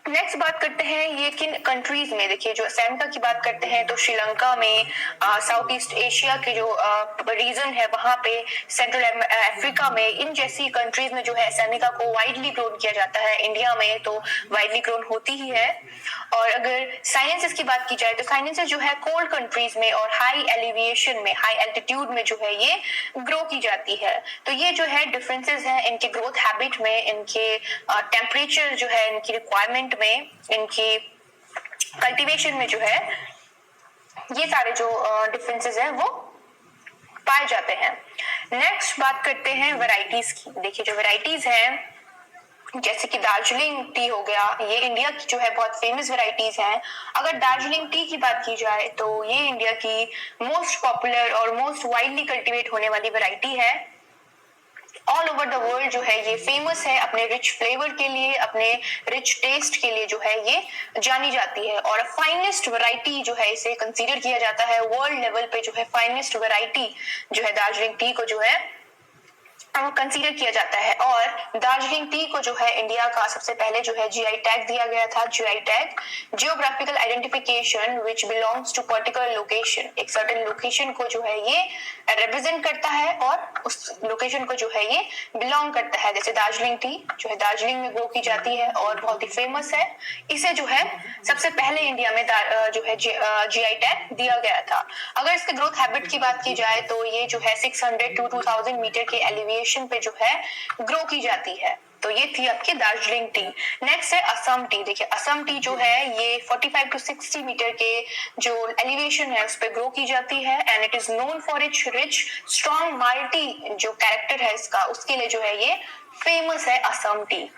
नेक्स्ट बात करते हैं ये किन कंट्रीज में, देखिए जो असेमिका की बात करते हैं तो श्रीलंका में, साउथ ईस्ट एशिया के जो रीजन है वहां पे, सेंट्रल अफ्रीका में, इन जैसी कंट्रीज में जो है असेमिका को वाइडली ग्रोन किया जाता है। इंडिया में तो वाइडली ग्रोन होती ही है। और अगर साइनेंसिस की बात की जाए तो साइनेंसिस जो है कोल्ड कंट्रीज में और हाई एलिवेशन में, हाई एल्टीट्यूड में जो है ये ग्रो की जाती है। तो ये जो है डिफरेंसेस हैं इनके ग्रोथ हैबिट में, इनके टेम्परेचर जो है, इनकी रिक्वायरमेंट में, इनकी कल्टीवेशन में जो है, ये सारे जो डिफरेंसेस हैं वो पाए जाते हैं। नेक्स्ट बात करते हैं वैरायटीज की। देखिए जो वैरायटीज हैं जैसे कि दार्जिलिंग टी हो गया, ये इंडिया की जो है बहुत फेमस वैरायटीज हैं। अगर दार्जिलिंग टी की बात की जाए तो ये इंडिया की मोस्ट पॉपुलर और मोस्ट वाइडली कल्टीवेट होने वाली वैरायटी है। ऑल ओवर द वर्ल्ड जो है ये फेमस है अपने रिच फ्लेवर के लिए, अपने रिच टेस्ट के लिए जो है ये जानी जाती है। और फाइनेस्ट वैरायटी जो है इसे कंसीडर किया जाता है वर्ल्ड लेवल पे, जो है फाइनेस्ट वैरायटी जो है दार्जिलिंग टी को जो है कंसीडर किया जाता है। और दार्जिलिंग टी को जो है इंडिया का सबसे पहले जो है जीआई टैग दिया गया था। GI tag geographical identification which belongs to particular location, एक सर्टेन लोकेशन को जो है ये रिप्रेजेंट करता है और उस लोकेशन को जो है ये बिलोंग करता है। जैसे दार्जिलिंग टी जो है दार्जिलिंग में ग्रो की जाती है और बहुत ही फेमस है, इसे जो है सबसे पहले इंडिया में जो है जीआई टैग दिया गया था। अगर इसके ग्रोथ हैबिट की बात की जाए तो ये जो है 600 to 2000 मीटर के एलिवेशन पे जो है ग्रो की जाती है। तो ये थी आपकी दार्जिलिंग टी। नेक्स्ट है असम टी। देखिए असम टी जो है ये 45 to 60 मीटर के जो एलिवेशन है उस पे ग्रो की जाती है and it is known for its rich strong multi जो कैरेक्टर है इसका, उसके लिए जो है ये फेमस है Assam T.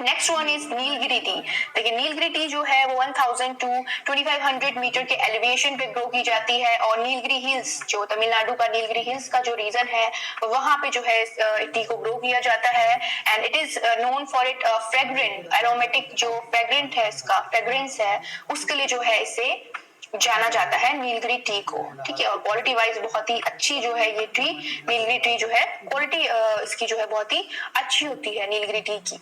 Next one is Nilgiri T. देखिए नीलगिरी टी जो है वो 1000 to 2500 मीटर के एलिवेशन पे ग्रो की जाती है और नीलगिरी हिल्स जो तमिलनाडु का नीलगिरी हिल्स का जो रीजन है वहां पे जो है टी को ग्रो किया जाता है and it is known for it fragrant aromatic जो फ्रेग्रेंट है इसका फ्रेग्रेंस है उसके लिए जो है इसे जाना जाता है नीलगिरी टी को, ठीक है। और क्वालिटी वाइज बहुत ही अच्छी जो है ये टी, नीलगिरी टी जो है क्वालिटी इसकी जो है बहुत ही अच्छी होती है नीलगिरी टी की।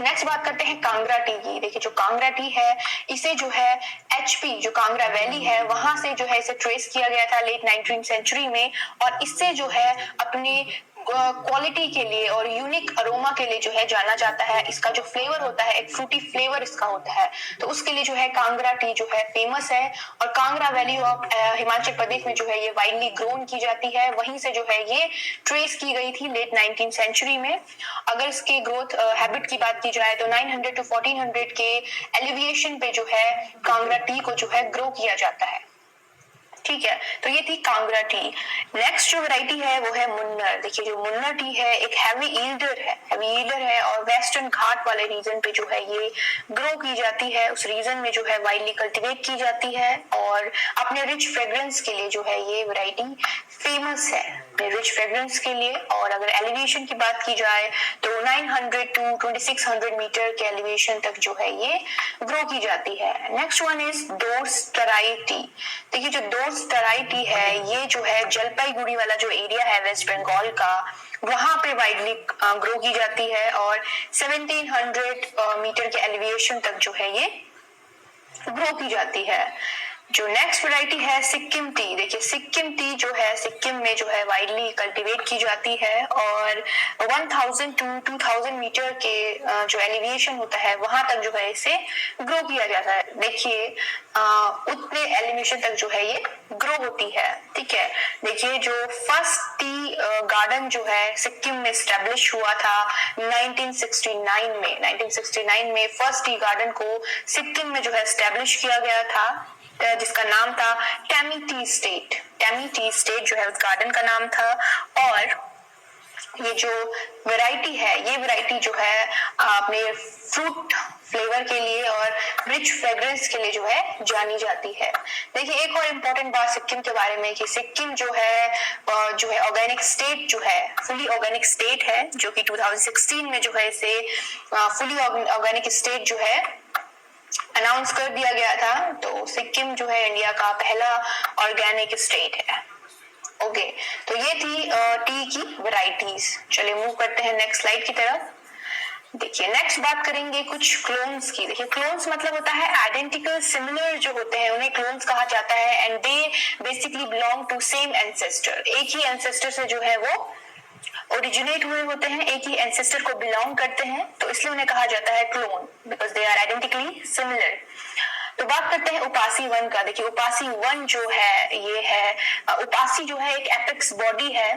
नेक्स्ट बात करते हैं कांगड़ा टी की। देखिए जो कांगड़ा टी है इसे जो है एचपी जो कांगड़ा वैली है वहां से जो है इसे ट्रेस किया गया था लेट 19th सेंचुरी में और इससे जो है अपनी क्वालिटी के लिए और यूनिक अरोमा के लिए जो है जाना जाता है। इसका जो फ्लेवर होता है एक फ्रूटी फ्लेवर इसका होता है, तो उसके लिए जो है कांगड़ा टी जो है फेमस है। और कांगड़ा वैली ऑफ हिमाचल प्रदेश में जो है ये वाइडली ग्रोन की जाती है, वहीं से जो है ये ट्रेस की गई थी लेट 19th सेंचुरी में। अगर इसके ग्रोथ हैबिट की बात की जाए तो 900 to 1400 के एलिवेशन पे जो है कांगड़ा टी को जो है ग्रो किया जाता है, ठीक है। तो ये थी कांगड़ा टी। नेक्स्ट जो वैरायटी है वो है मुन्नर। देखिए जो मुन्नर टी है एक हैवी ईल्डर है और वेस्टर्न घाट वाले रीजन पे जो है ये ग्रो की जाती है, उस रीजन में जो है वाइडली कल्टीवेट की जाती है और अपने रिच फ्रेग्रेंस के लिए जो है ये वैरायटी फेमस है, रिच फ्रेग्रेंस के लिए। और अगर एलिवेशन की बात की जाए तो 900 to 2600 मीटर के एलिवेशन तक जो है ये ग्रो की जाती है। नेक्स्ट वन इज दोस्तराई टी। देखिए जो दोस्तराई टी है ये जो है जलपाईगुड़ी वाला जो एरिया है वेस्ट बंगाल का वहां पे वाइडली ग्रो की जाती है और 1700 मीटर के एलिवेशन तक जो है ये ग्रो की जाती है। जो नेक्स्ट वैरायटी है सिक्किम टी। देखिए सिक्किम टी जो है सिक्किम में जो है वाइडली कल्टीवेट की जाती है और 1000 to 2000 मीटर के जो एलिवेशन होता है वहां तक जो है इसे ग्रो किया जाता है। देखिए उतने एलिवेशन तक जो है ये ग्रो होती है, ठीक है। देखिए जो फर्स्ट टी गार्डन जो है सिक्किम में स्टैब्लिश हुआ था 1969 में फर्स्ट टी गार्डन को सिक्किम में जो है स्टैब्लिश किया गया था जिसका नाम था Tammy T state. Tammy T state जो है उस गार्डन का नाम था। और ये जो वैरायटी है, ये वैरायटी जो है अपने फ्रूट फ्लेवर के लिए और रिच फ्रेग्रेंस के लिए जो है जानी जाती है। देखिए एक और इम्पोर्टेंट बात सिक्किम के बारे में कि सिक्किम जो है ऑर्गेनिक स्टेट जो है, फुली ऑर्गेनिक स्टेट है, जो कि 2016 में जो है इसे फुली ऑर्गेनिक स्टेट जो है अनाउंस कर दिया गया था। तो सिक्किम जो है इंडिया का पहला ऑर्गेनिक स्टेट है। ओके, तो ये थी टी की वैरायटीज। चलिए मूव करते हैं नेक्स्ट स्लाइड की तरफ। देखिए नेक्स्ट बात करेंगे कुछ क्लोन्स की। देखिए क्लोन्स मतलब होता है आइडेंटिकल सिमिलर जो होते हैं उन्हें क्लोन्स कहा जाता है। And they basically belong to same ancestor, एक ही एंसेस्टर से जो है वो ओरिजिनेट हुए होते हैं, एक ही एंसेस्टर को बिलोंग करते हैं, तो इसलिए उन्हें कहा जाता है clone, because they are identically similar. तो बात करते हैं उपासी वन का। देखिए उपासी वन जो है ये है, उपासी जो है एक एपेक्स बॉडी है,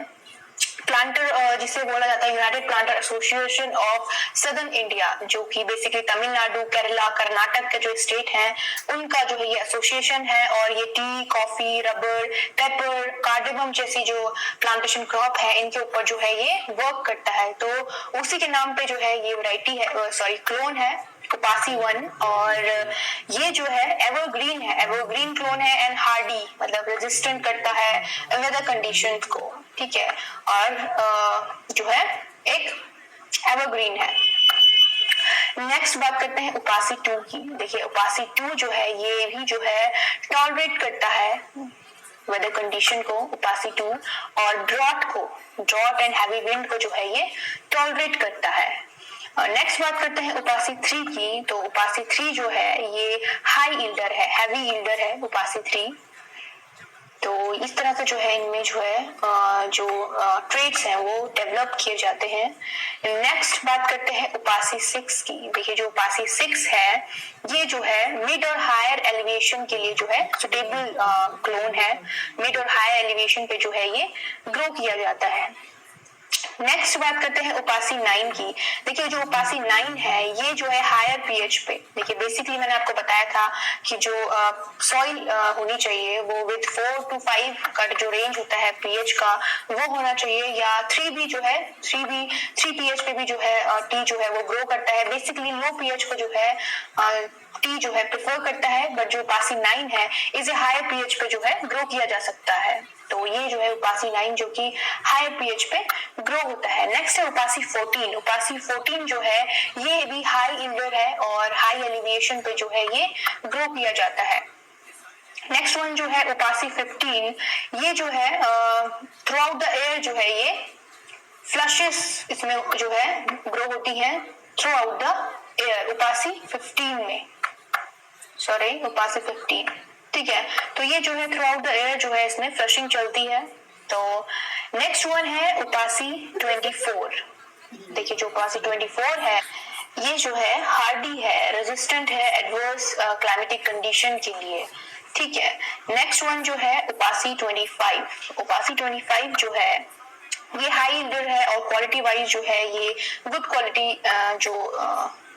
प्लांटर जिसे बोला जाता है United planter association of southern India, जो कि बेसिकली तमिलनाडु, केरला, कर्नाटक के जो स्टेट हैं उनका जो है ये एसोसिएशन है। और ये T, coffee, rubber, paper, cardamom जैसी जो प्लांटेशन क्रॉप है इनके ऊपर जो है ये वर्क करता है। तो उसी के नाम पे जो है ये वैरायटी है, क्लोन है उपासी वन। और ये जो है एवरग्रीन है, एवरग्रीन क्लोन है एंड हार्डी मतलब रेजिस्टेंट करता है वेदर कंडीशंस को, ठीक है। और जो है एक एवरग्रीन है। नेक्स्ट बात करते हैं उपासी टू की। देखिए उपासी टू जो है ये भी जो है टॉलरेट करता है वेदर कंडीशन को, उपासी टू, और ड्रॉट एंड हैवी विंड को जो है ये टॉलरेट करता है। नेक्स्ट बात करते हैं उपासी थ्री की। तो उपासी थ्री जो है ये हाई ईल्डर है, हैवी ईल्डर है उपासी थ्री। तो इस तरह से जो है इनमें जो है जो ट्रेड्स हैं वो डेवलप किए जाते हैं। नेक्स्ट बात करते हैं उपासी सिक्स की। देखिए जो उपासी सिक्स है ये जो है मिड और हायर एलिवेशन के लिए जो है सुटेबल क्लोन है। मिड और हायर एलिवेशन पे जो है ये ग्रो किया जाता है। नेक्स्ट बात करते हैं उपासी 9 की। देखिए जो उपासी 9 है ये जो है हायर पीएच पे, देखिए बेसिकली मैंने आपको बताया था कि जो सॉइल होनी चाहिए वो विद 4 to 5 का जो रेंज होता है पीएच का वो होना चाहिए, या 3 भी जो है 3 पीएच पे भी जो है टी जो है वो ग्रो करता है। बेसिकली लो पीएच को जो है टी जो है प्रेफर करता है, बट जो उपासी 9 है इसे हायर पीएच पे जो है ग्रो किया जा सकता है। तो ये जो है उपासी 9 जो कि हाई पीएच पे ग्रो होता है। नेक्स्ट है उपासी 14। उपासी 14 जो है ये भी हाई ईल्डर है और हाई एलिवेशन पे जो है ये ग्रो किया जाता है। नेक्स्ट वन जो है उपासी 15, ये जो है थ्रू आउट द एयर जो है ये फ्लशेस इसमें जो है ग्रो होती है थ्रू आउट द एयर। उपासी 15 में, सॉरी उपासी 15, ठीक है। तो ये जो है थ्रू आउट द एयर जो है इसमें फ्लशिंग चलती है। तो नेक्स्ट वन है उपासी 24। देखिए जो उपासी 24 है ये जो है हार्डी है, रेजिस्टेंट है एडवर्स क्लाइमेटिक कंडीशन के लिए, ठीक है। नेक्स्ट वन जो है उपासी 25। उपासी 25 जो है ये हाई ईल्डर है और क्वालिटी वाइज जो है ये गुड क्वालिटी जो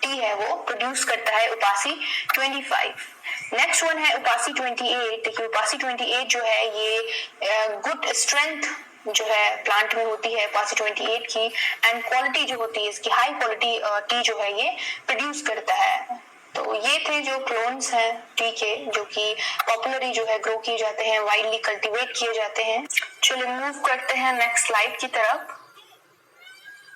टी है वो प्रोड्यूस करता है उपासी 25। नेक्स्ट वन है उपासी 28। देखिए उपासी 28 जो है ये गुड स्ट्रेंथ जो है प्लांट में होती है उपासी 28 की, एंड क्वालिटी जो होती है इसकी हाई क्वालिटी टी जो है ये प्रोड्यूस करता है। तो ये थे जो क्लोन्स हैं टी के, जो कि पॉपुलरली जो है ग्रो किए जाते हैं, वाइडली कल्टीवेट किए जाते हैं। चलिए मूव करते हैं नेक्स्ट स्लाइड की तरफ।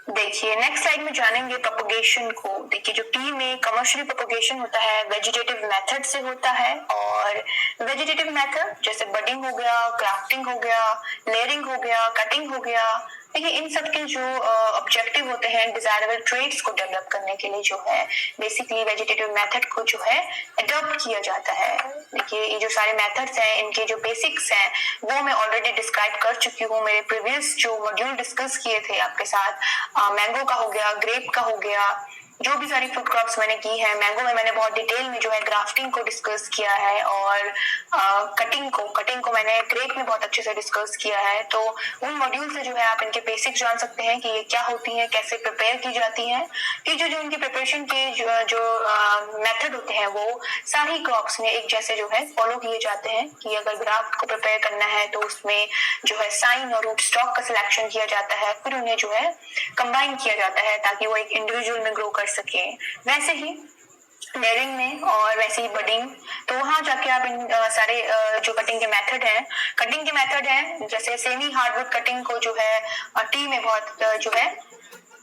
देखिए नेक्स्ट स्लाइड में जानेंगे प्रोपगेशन को। देखिए जो टी में कमर्शियल प्रोपगेशन होता है वेजिटेटिव मेथड से होता है, और वेजिटेटिव मेथड जैसे बडिंग हो गया, क्राफ्टिंग हो गया, लेयरिंग हो गया, कटिंग हो गया। देखिए इन सब के जो ऑब्जेक्टिव होते हैं डिजायरेबल ट्रेड्स को डेवलप करने के लिए जो है बेसिकली वेजिटेटिव मेथड को जो है अडॉप्ट किया जाता है। देखिए ये जो सारे मेथड्स हैं इनके जो बेसिक्स हैं वो मैं ऑलरेडी डिस्क्राइब कर चुकी हूँ मेरे प्रीवियस जो मॉड्यूल डिस्कस किए थे आपके साथ। मैंगो का हो गया, ग्रेप का हो गया, जो भी सारी फ्रूट क्रॉप्स मैंने की है, मैंगो में मैंने बहुत डिटेल में जो है ग्राफ्टिंग को डिस्कस किया है और कटिंग को मैंने ग्रेप में बहुत अच्छे से डिस्कस किया है। तो उन मॉड्यूल से जो है आप इनके बेसिक्स जान सकते हैं कि ये क्या होती है, कैसे प्रिपेयर की जाती है। कि जो इनकी प्रिपरेशन के जो मेथड होते हैं वो सारी क्रॉप्स में एक जैसे जो है फॉलो किए जाते हैं। कि अगर ग्राफ्ट को प्रिपेयर करना है तो उसमें जो है साइन और रूट स्टॉक का सिलेक्शन किया जाता है, फिर उन्हें जो है कंबाइन किया जाता है ताकि वो एक इंडिविजुअल में ग्रो कर सके। वैसे ही लेयरिंग में और वैसे ही बडिंग, तो वहां जाके आप इन सारे जो कटिंग के मेथड हैं जैसे सेमी हार्डवुड कटिंग को जो है टी में बहुत जो है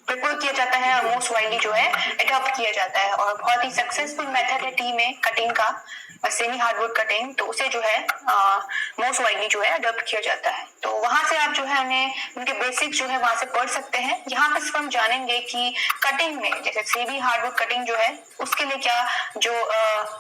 प्रिपेयर किया जाता है और मोस्ट वाइडली जो है अडॉप्ट किया जाता है और बहुत ही सक्सेसफुल मेथड है टी में कटिंग का सेमी हार्डवुड कटिंग, तो उसे जो है मोस्ट वाइडली जो है अडॉप्ट किया जाता है। तो वहां से आप जो है उन्हें उनके बेसिक्स जो है वहां से पढ़ सकते हैं। यहाँ पे सिर्फ हम जानेंगे कि कटिंग में जैसे सेमी हार्डवुड कटिंग जो है उसके लिए क्या जो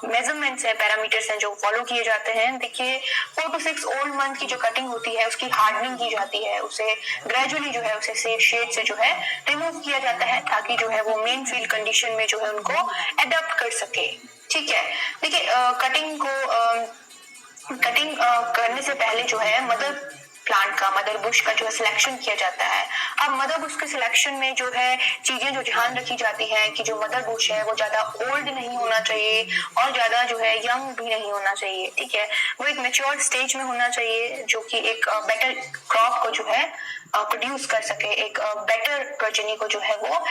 मेजरमेंट्स है, पैरामीटर्स हैं जो फॉलो किए जाते हैं। देखिए 4 to 6 ओल्ड मंथ की जो कटिंग होती है उसकी हार्डनिंग की जाती है, उसे ग्रेजुअली जो है उसे शेड से जो है रिमूव किया जाता है ताकि जो है वो मेन फील्ड कंडीशन में जो है उनको अडॉप्ट कर सके। ठीक है, देखिए कटिंग करने से पहले जो है मदर बुश का जो है सिलेक्शन किया जाता है। अब मदर बुश के सिलेक्शन में जो है चीजें जो ध्यान रखी जाती हैं कि जो मदर बुश है वो ज्यादा ओल्ड नहीं होना चाहिए और ज्यादा जो है यंग भी नहीं होना चाहिए। ठीक है, वो एक मैच्योर स्टेज में होना चाहिए जो कि एक बेटर क्रॉप को जो है प्रोड्यूस कर सके, एक बेटर प्रोजेनी को जो है वो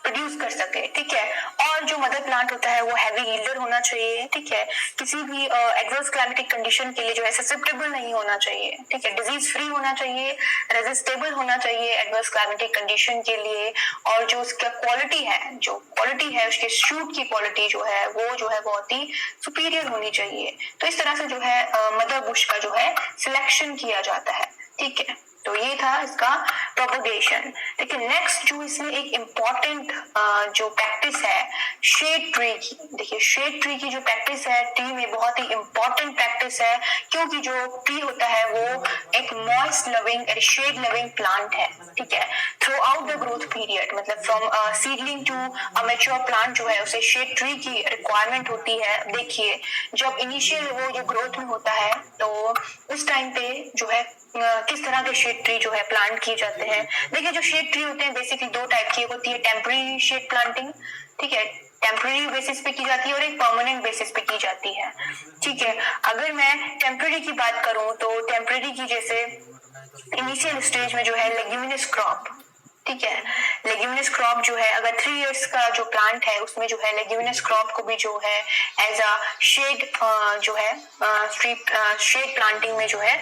प्रोड्यूस कर सके। ठीक है, और जो मदर प्लांट होता है वो हैवी यील्डर होना चाहिए। ठीक है, किसी भी एडवर्स क्लाइमेटिक कंडीशन के लिए जो है ससेप्टेबल नहीं होना चाहिए। ठीक है, डिजीज फ्री होना चाहिए, रेजिस्टेबल होना चाहिए एडवर्स क्लाइमेटिक कंडीशन के लिए, और जो उसका क्वालिटी है उसके शूट की क्वालिटी जो है वो जो है बहुत ही सुपीरियर होनी चाहिए। तो इस तरह से जो है मदर बुश का जो है सिलेक्शन किया जाता है। ठीक है, तो ये था इसका प्रोपगेशन। देखिए नेक्स्ट जो इसमें एक इम्पॉर्टेंट जो प्रैक्टिस है शेड ट्री की। देखिए शेड ट्री की जो प्रैक्टिस है ट्री में बहुत ही इम्पॉर्टेंट प्रैक्टिस है, क्योंकि जो ट्री होता है वो एक moist loving and shade loving plant है। ठीक है, throughout the growth period, मतलब from seedling to a mature plant जो है उसे शेड ट्री की रिक्वायरमेंट होती है। देखिए जब इनिशियल वो जो ग्रोथ में होता है तो उस टाइम पे जो है किस तरह के शेड ट्री जो है प्लांट किए जाते हैं। देखिए जो शेड ट्री होते हैं बेसिकली 2 टाइप की होती है, टेम्पररी शेड प्लांटिंग। ठीक है, टेम्पररी बेसिस पे की जाती है और एक परमानेंट बेसिस पे की जाती है। ठीक है, अगर मैं टेम्पररी की बात करूं तो टेम्पररी की जैसे इनिशियल स्टेज में जो है लेग्यूमिनस क्रॉप। ठीक है, लेग्यूमिनस क्रॉप जो है अगर 3 इयर्स का जो प्लांट है उसमें जो है लेग्यूमिनस क्रॉप को भी जो है एज अ शेड जो है शेड प्लांटिंग में जो है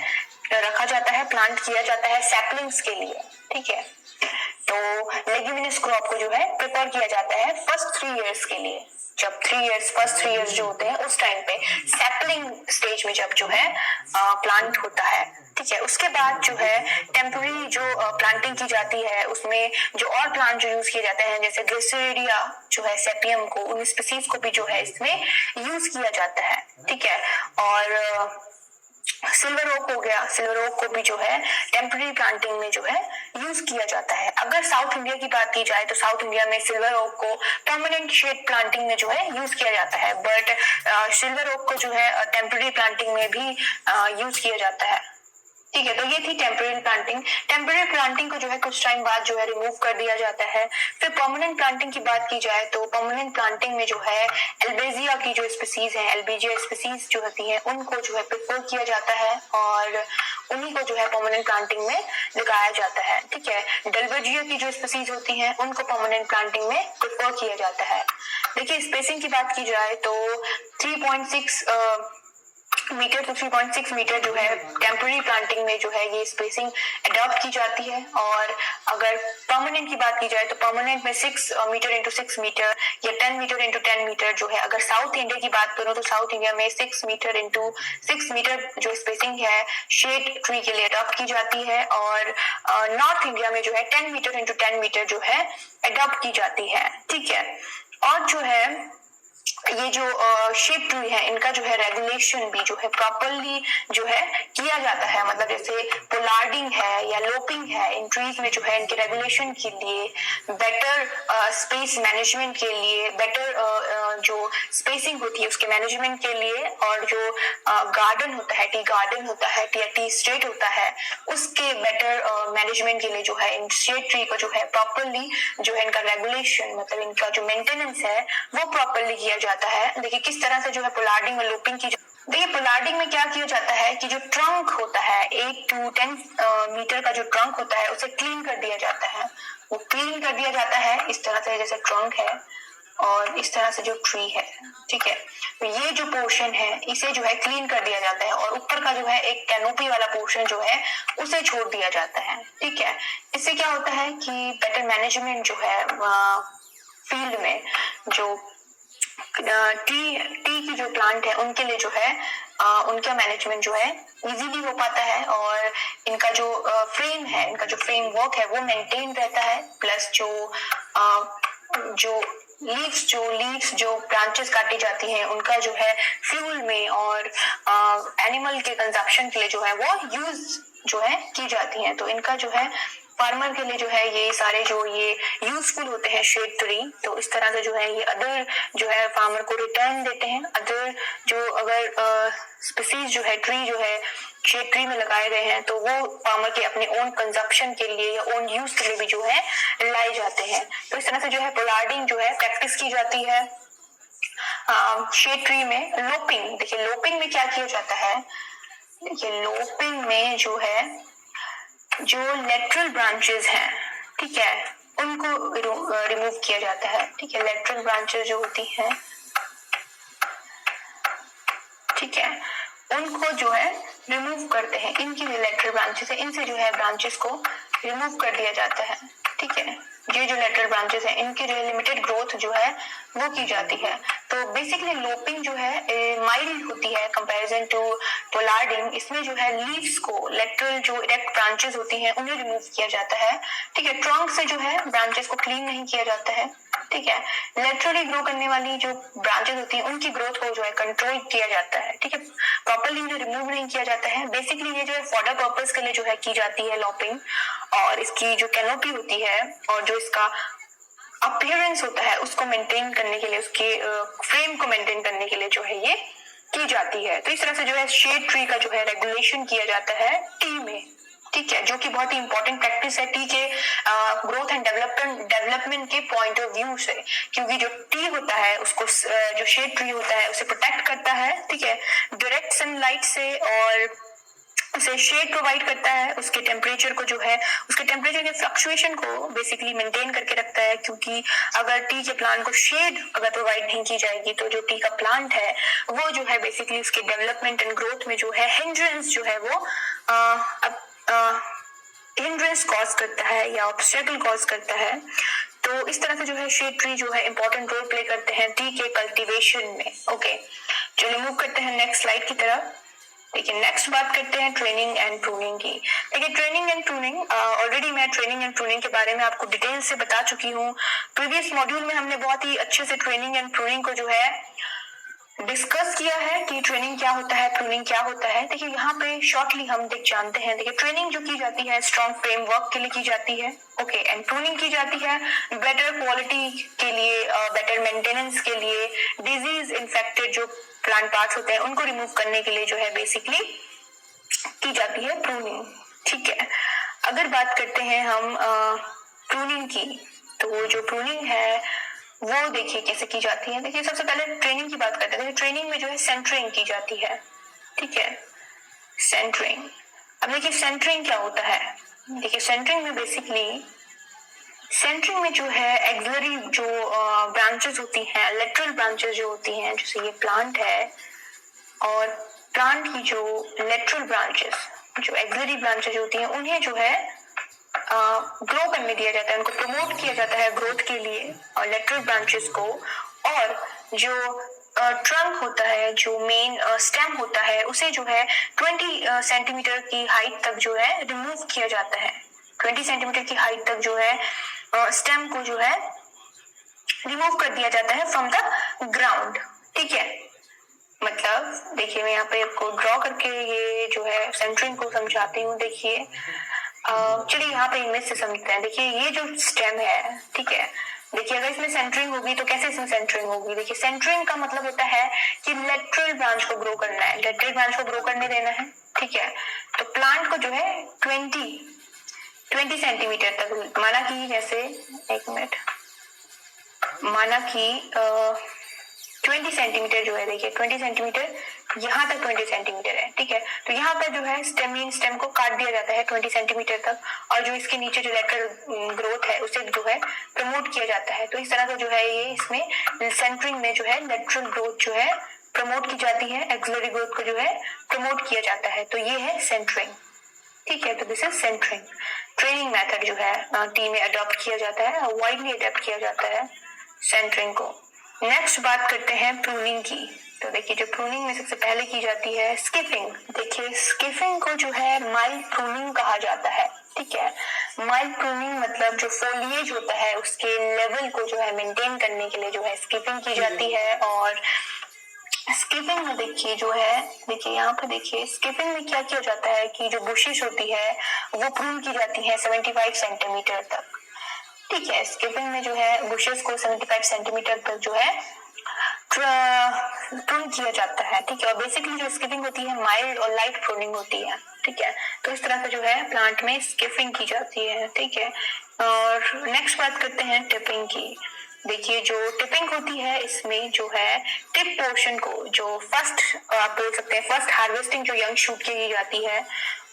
रखा जाता है, प्लांट किया जाता है सैपलिंग्स के लिए। ठीक है, तो लेग्यूमिनस क्रॉप को जो है प्रिपेयर किया जाता है फर्स्ट 3 इयर्स के लिए। जब फर्स्ट 3 इयर्स जो होते हैं उस टाइम पे सैपलिंग स्टेज में जब जो है प्लांट होता है। ठीक है, उसके बाद जो है टेम्पररी जो प्लांटिंग की जाती है उसमें जो और प्लांट जो यूज किए जाते हैं जैसे ग्लिसरीडिया जो है सेपियम को, उन स्पीसीज को भी जो है इसमें यूज किया जाता है। ठीक है, और सिल्वर ओक हो गया, सिल्वर ओक को भी जो है टेम्पररी प्लांटिंग में जो है यूज किया जाता है। अगर साउथ इंडिया की बात की जाए तो साउथ इंडिया में सिल्वर ओक को परमानेंट शेड प्लांटिंग में जो है यूज किया जाता है, बट सिल्वर ओक को जो है टेम्पररी प्लांटिंग में भी यूज किया जाता है। ठीक है, तो ये थी टेम्पररी प्लांटिंग। टेम्पररी प्लांटिंग को जो है कुछ टाइम बाद जो है रिमूव कर दिया जाता है। फिर परमानेंट प्लांटिंग की बात की जाए तो परमानेंट प्लांटिंग में जो है एल्बेजिया की जो स्पीसीज है, एल्बेजिया स्पीसीज जो होती है उनको जो है प्रिफर किया जाता है और उन्हीं को जो है परमानेंट प्लांटिंग में लगाया जाता है। ठीक है, डल्बेजिया की जो स्पीसीज होती है उनको परमानेंट प्लांटिंग में प्रिफर किया जाता है। देखिए स्पेसिंग की बात की जाए तो 3.6 मीटर to 3.6 मीटर जो है टेम्पररी प्लांटिंग में जो है ये स्पेसिंग अडॉप्ट की जाती है। और अगर परमानेंट की बात की जाए तो परमानेंट में 6 मीटर इंटू 6 मीटर या 10 मीटर इंटू 10 मीटर जो है। अगर साउथ इंडिया की बात करूं तो साउथ इंडिया में 6 मीटर इंटू 6 मीटर जो स्पेसिंग है शेड ट्री के लिए अडॉप्ट की जाती है, और नॉर्थ इंडिया में जो है 10 मीटर इंटू 10 मीटर जो है अडॉप्ट की जाती है। ठीक है, और जो है ये जो शेप ट्री है इनका जो है रेगुलेशन भी जो है प्रॉपरली जो है किया जाता है, मतलब जैसे पोलार्डिंग है या लोपिंग है, इन ट्रीज में जो है इनके रेगुलेशन के लिए, बेटर स्पेस मैनेजमेंट के लिए, बेटर जो स्पेसिंग होती है उसके मैनेजमेंट के लिए, और जो गार्डन होता है, टी गार्डन होता है या टी स्टेट होता है, उसके बेटर मैनेजमेंट के लिए जो है इन शेप ट्री को जो है प्रॉपरली जो है इनका रेगुलेशन, मतलब इनका जो मेंटेनेंस है वो प्रॉपरली किया जाता है। देखिए किस तरह से जो है पोलार्डिंग और लूपिंग की, देखिए पोलार्डिंग में क्या किया जाता है कि जो ट्रंक होता है 8 to 10 मीटर का जो ट्रंक होता है उसे क्लीन कर दिया जाता है, वो क्लीन कर दिया जाता है इस तरह से, जैसे ट्रंक है और इस तरह से जो ट्री है, ठीक है, तो ये जो पोर्शन है इसे जो है क्लीन कर दिया जाता है और ऊपर का जो है एक कैनोपी वाला पोर्शन जो है उसे छोड़ दिया जाता है, ठीक है। इससे क्या होता है कि बेटर मैनेजमेंट जो है फील्ड में जो टी की जो प्लांट है उनके लिए जो है उनका मैनेजमेंट जो है इजीली हो पाता है, और इनका जो फ्रेम है, इनका जो फ्रेमवर्क है वो मेंटेन रहता है, प्लस जो लीव्स जो ब्रांचेस काटी जाती हैं उनका जो है फ्यूल में और एनिमल के कंजप्शन के लिए जो है वो यूज जो है की जाती हैं, तो इनका जो है फार्मर के लिए जो है ये सारे जो ये यूजफुल होते हैं शेड ट्री, तो इस तरह से जो है ये अदर जो है फार्मर को रिटर्न देते हैं, अदर जो अगर स्पीसीज जो है ट्री जो है शेड ट्री में लगाए गए हैं तो वो फार्मर के अपने ओन कंजप्शन के लिए या ओन यूज के लिए भी जो है लाए जाते हैं। तो इस तरह से जो है पोलार्डिंग जो है प्रैक्टिस की जाती है शेड ट्री में। लोपिंग, देखिए लोपिंग में क्या किया जाता है, देखिए लोपिंग में जो है जो लेटरल ब्रांचेस हैं, ठीक है, उनको रिमूव किया जाता है, ठीक है, लेटरल ब्रांचेस जो होती हैं, ठीक है, उनको जो है रिमूव करते हैं, इनकी जो लेटरल ब्रांचेस है इनसे जो है ब्रांचेस को रिमूव कर दिया जाता है, ठीक है, ये जो लेटरल ब्रांचेस है इनकी जो लिमिटेड ग्रोथ जो है वो की जाती है। तो बेसिकली लोपिंग जो है माइल्ड होती है कंपैरिजन टू पोलार्डिंग, इसमें जो है लीव्स को, लेटरल जो इरेक्ट ब्रांचेस होती हैं उन्हें रिमूव किया जाता है, ठीक है, ट्रंक से जो है ब्रांचेस को क्लीन नहीं किया जाता है, ठीक है, लेटरली ग्रो करने वाली जो ब्रांचेस होती हैं उनकी ग्रोथ को जो है कंट्रोल किया जाता है, ठीक है, प्रॉपर्ली जो रिमूव नहीं किया जाता है। बेसिकली ये जो है फॉडर पर्पस के लिए जो है की जाती है लॉपिंग, और इसकी जो कैनोपी होती है और जो इसका अपीयरेंस होता है उसको मेंटेन करने के लिए, उसके फ्रेम को मेंटेन करने के लिए जो है ये की जाती है। तो इस तरह से जो है शेड ट्री का जो है रेगुलेशन किया जाता है टी में, ठीक है, जो कि बहुत ही इंपॉर्टेंट प्रैक्टिस है टी के ग्रोथ एंड डेवलपमेंट के पॉइंट ऑफ व्यू से, क्योंकि जो टी होता है उसको जो शेड ट्री होता है उसे प्रोटेक्ट करता है, ठीक है, डायरेक्ट सनलाइट से, और उसे शेड प्रोवाइड करता है, उसके टेम्परेचर को जो है उसके टेम्परेचर के फ्लक्चुएशन को बेसिकली मेंटेन करके रखता है, क्योंकि अगर टी के प्लांट को शेड अगर प्रोवाइड नहीं की जाएगी तो जो टी का प्लांट है वो जो है बेसिकली उसके डेवलपमेंट एंड ग्रोथ में जो है हिंड्रेंस जो है वो हिंड्रेंस कॉज करता है या ऑब्स्टेकल कॉज करता है। तो इस तरह से जो है शेड ट्री जो है इंपॉर्टेंट रोल प्ले करते हैं टी के कल्टीवेशन में। ओके, चलिए मूव करते हैं नेक्स्ट स्लाइड की तरफ। देखिए नेक्स्ट बात करते हैं ट्रेनिंग एंड प्रूनिंग की। देखिए ट्रेनिंग एंड प्रूनिंग, ऑलरेडी मैं ट्रेनिंग एंड प्रूनिंग के बारे में आपको डिटेल से बता चुकी हूँ। प्रीवियस मॉड्यूल में हमने बहुत ही अच्छे से ट्रेनिंग एंड प्रूनिंग को जो है डिस्कस किया है कि ट्रेनिंग क्या होता है, प्रूनिंग क्या होता है। देखिए यहाँ पे शॉर्टली हम जानते हैं। देखिए ट्रेनिंग जो की जाती है स्ट्रॉन्ग फ्रेमवर्क के लिए की जाती है, ओके, एंड प्रूनिंग की जाती है बेटर क्वालिटी के लिए, बेटर मेंटेनेंस के लिए, डिजीज इन्फेक्टेड जो प्लांट पार्ट्स होते हैं उनको रिमूव करने के लिए जो है बेसिकली की जाती है प्रूनिंग, ठीक है। अगर बात करते हैं हम प्रूनिंग की, तो वो जो प्रूनिंग है वो देखिए कैसे की जाती है। देखिए सबसे पहले ट्रेनिंग की बात करते हैं। ट्रेनिंग में जो है सेंटरिंग की जाती है, ठीक है, सेंटरिंग। अब देखिए सेंटरिंग क्या होता है। देखिए सेंटरिंग में बेसिकली सेंटरिंग में जो है एक्सिलरी जो ब्रांचेस होती हैं, लेटरल ब्रांचेस जो होती हैं, जैसे ये प्लांट है और प्लांट की जो लेटरल ब्रांचेस, जो एक्सिलरी ब्रांचेस होती हैं, उन्हें जो है ग्रो करने दिया जाता है, उनको प्रमोट किया जाता है ग्रोथ के लिए और लेटरल ब्रांचेस को। और जो ट्रंक होता है, जो मेन स्टेम होता है, उसे जो है 20 सेंटीमीटर की हाइट तक जो है रिमूव किया जाता है। 20 सेंटीमीटर की हाइट तक जो है स्टेम को जो है रिमूव कर दिया जाता है फ्रॉम द ग्राउंड। ठीक है, मतलब देखिए मैं यहाँ पे आपको ड्रॉ करके ये जो है सेंटरिंग को समझाती हूँ। देखिए चलिए यहाँ पे इमेज से समझते हैं। देखिए ये जो स्टेम है, ठीक है, देखिए अगर इसमें सेंटरिंग होगी तो कैसे इसमें सेंटरिंग होगी। देखिए सेंटरिंग का मतलब होता है कि लेटरल ब्रांच को ग्रो करना है, लेटरल ब्रांच को ग्रो करने देना है। ठीक है, तो प्लांट को जो है 20 सेंटीमीटर तक, माना कि जैसे एक मिनट, माना कि 20 सेंटीमीटर जो है, देखिए 20 सेंटीमीटर, यहाँ तक 20 सेंटीमीटर है। ठीक है, तो यहाँ पर जो है स्टेम को काट दिया जाता है 20 सेंटीमीटर तक, और जो इसके नीचे जो लेटरल ग्रोथ है उसे जो है प्रमोट किया जाता है। तो इस तरह से जो है ये इसमें सेंटरिंग में जो है लेटरल ग्रोथ जो है प्रमोट की जाती है, एक्सिलरी ग्रोथ को जो है प्रमोट किया जाता है। तो ये है सेंटरिंग। ठीक है, तो this is centring. Training method जो है टी में अडॉप्ट किया जाता है, वाइडली अडॉप्ट किया जाता है सेंटरिंग को। नेक्स्ट बात करते हैं प्रूनिंग की। तो देखिए जो प्रूनिंग में सबसे पहले की जाती है स्किपिंग। देखिए स्किपिंग को जो है माइल्ड प्रूनिंग कहा जाता है। ठीक है, माइल्ड प्रूनिंग मतलब जो फोलिएज होता है उसके लेवल को जो है मेंटेन करने के लिए जो है स्किपिंग की जाती है। और स्किपिंग में देखिए जो है, देखिए यहाँ पे देखिए स्किपिंग में क्या किया जाता है कि जो बुशेस होती है वो प्रून की जाती है 75 सेंटीमीटर तक। ठीक है, स्किपिंग में जो है बुशेस को 75 सेंटीमीटर तक जो है प्रून किया जाता है। ठीक है, और बेसिकली जो स्किपिंग होती है माइल्ड और लाइट प्रूनिंग होती है। ठीक है, तो इस तरह से जो है प्लांट में स्किपिंग की जाती है। ठीक है, और नेक्स्ट बात करते हैं टिपिंग की। देखिए जो टिपिंग होती है इसमें जो है टिप पोर्शन को, जो फर्स्ट आप बोल सकते हैं फर्स्ट हार्वेस्टिंग जो यंग शूट की जाती है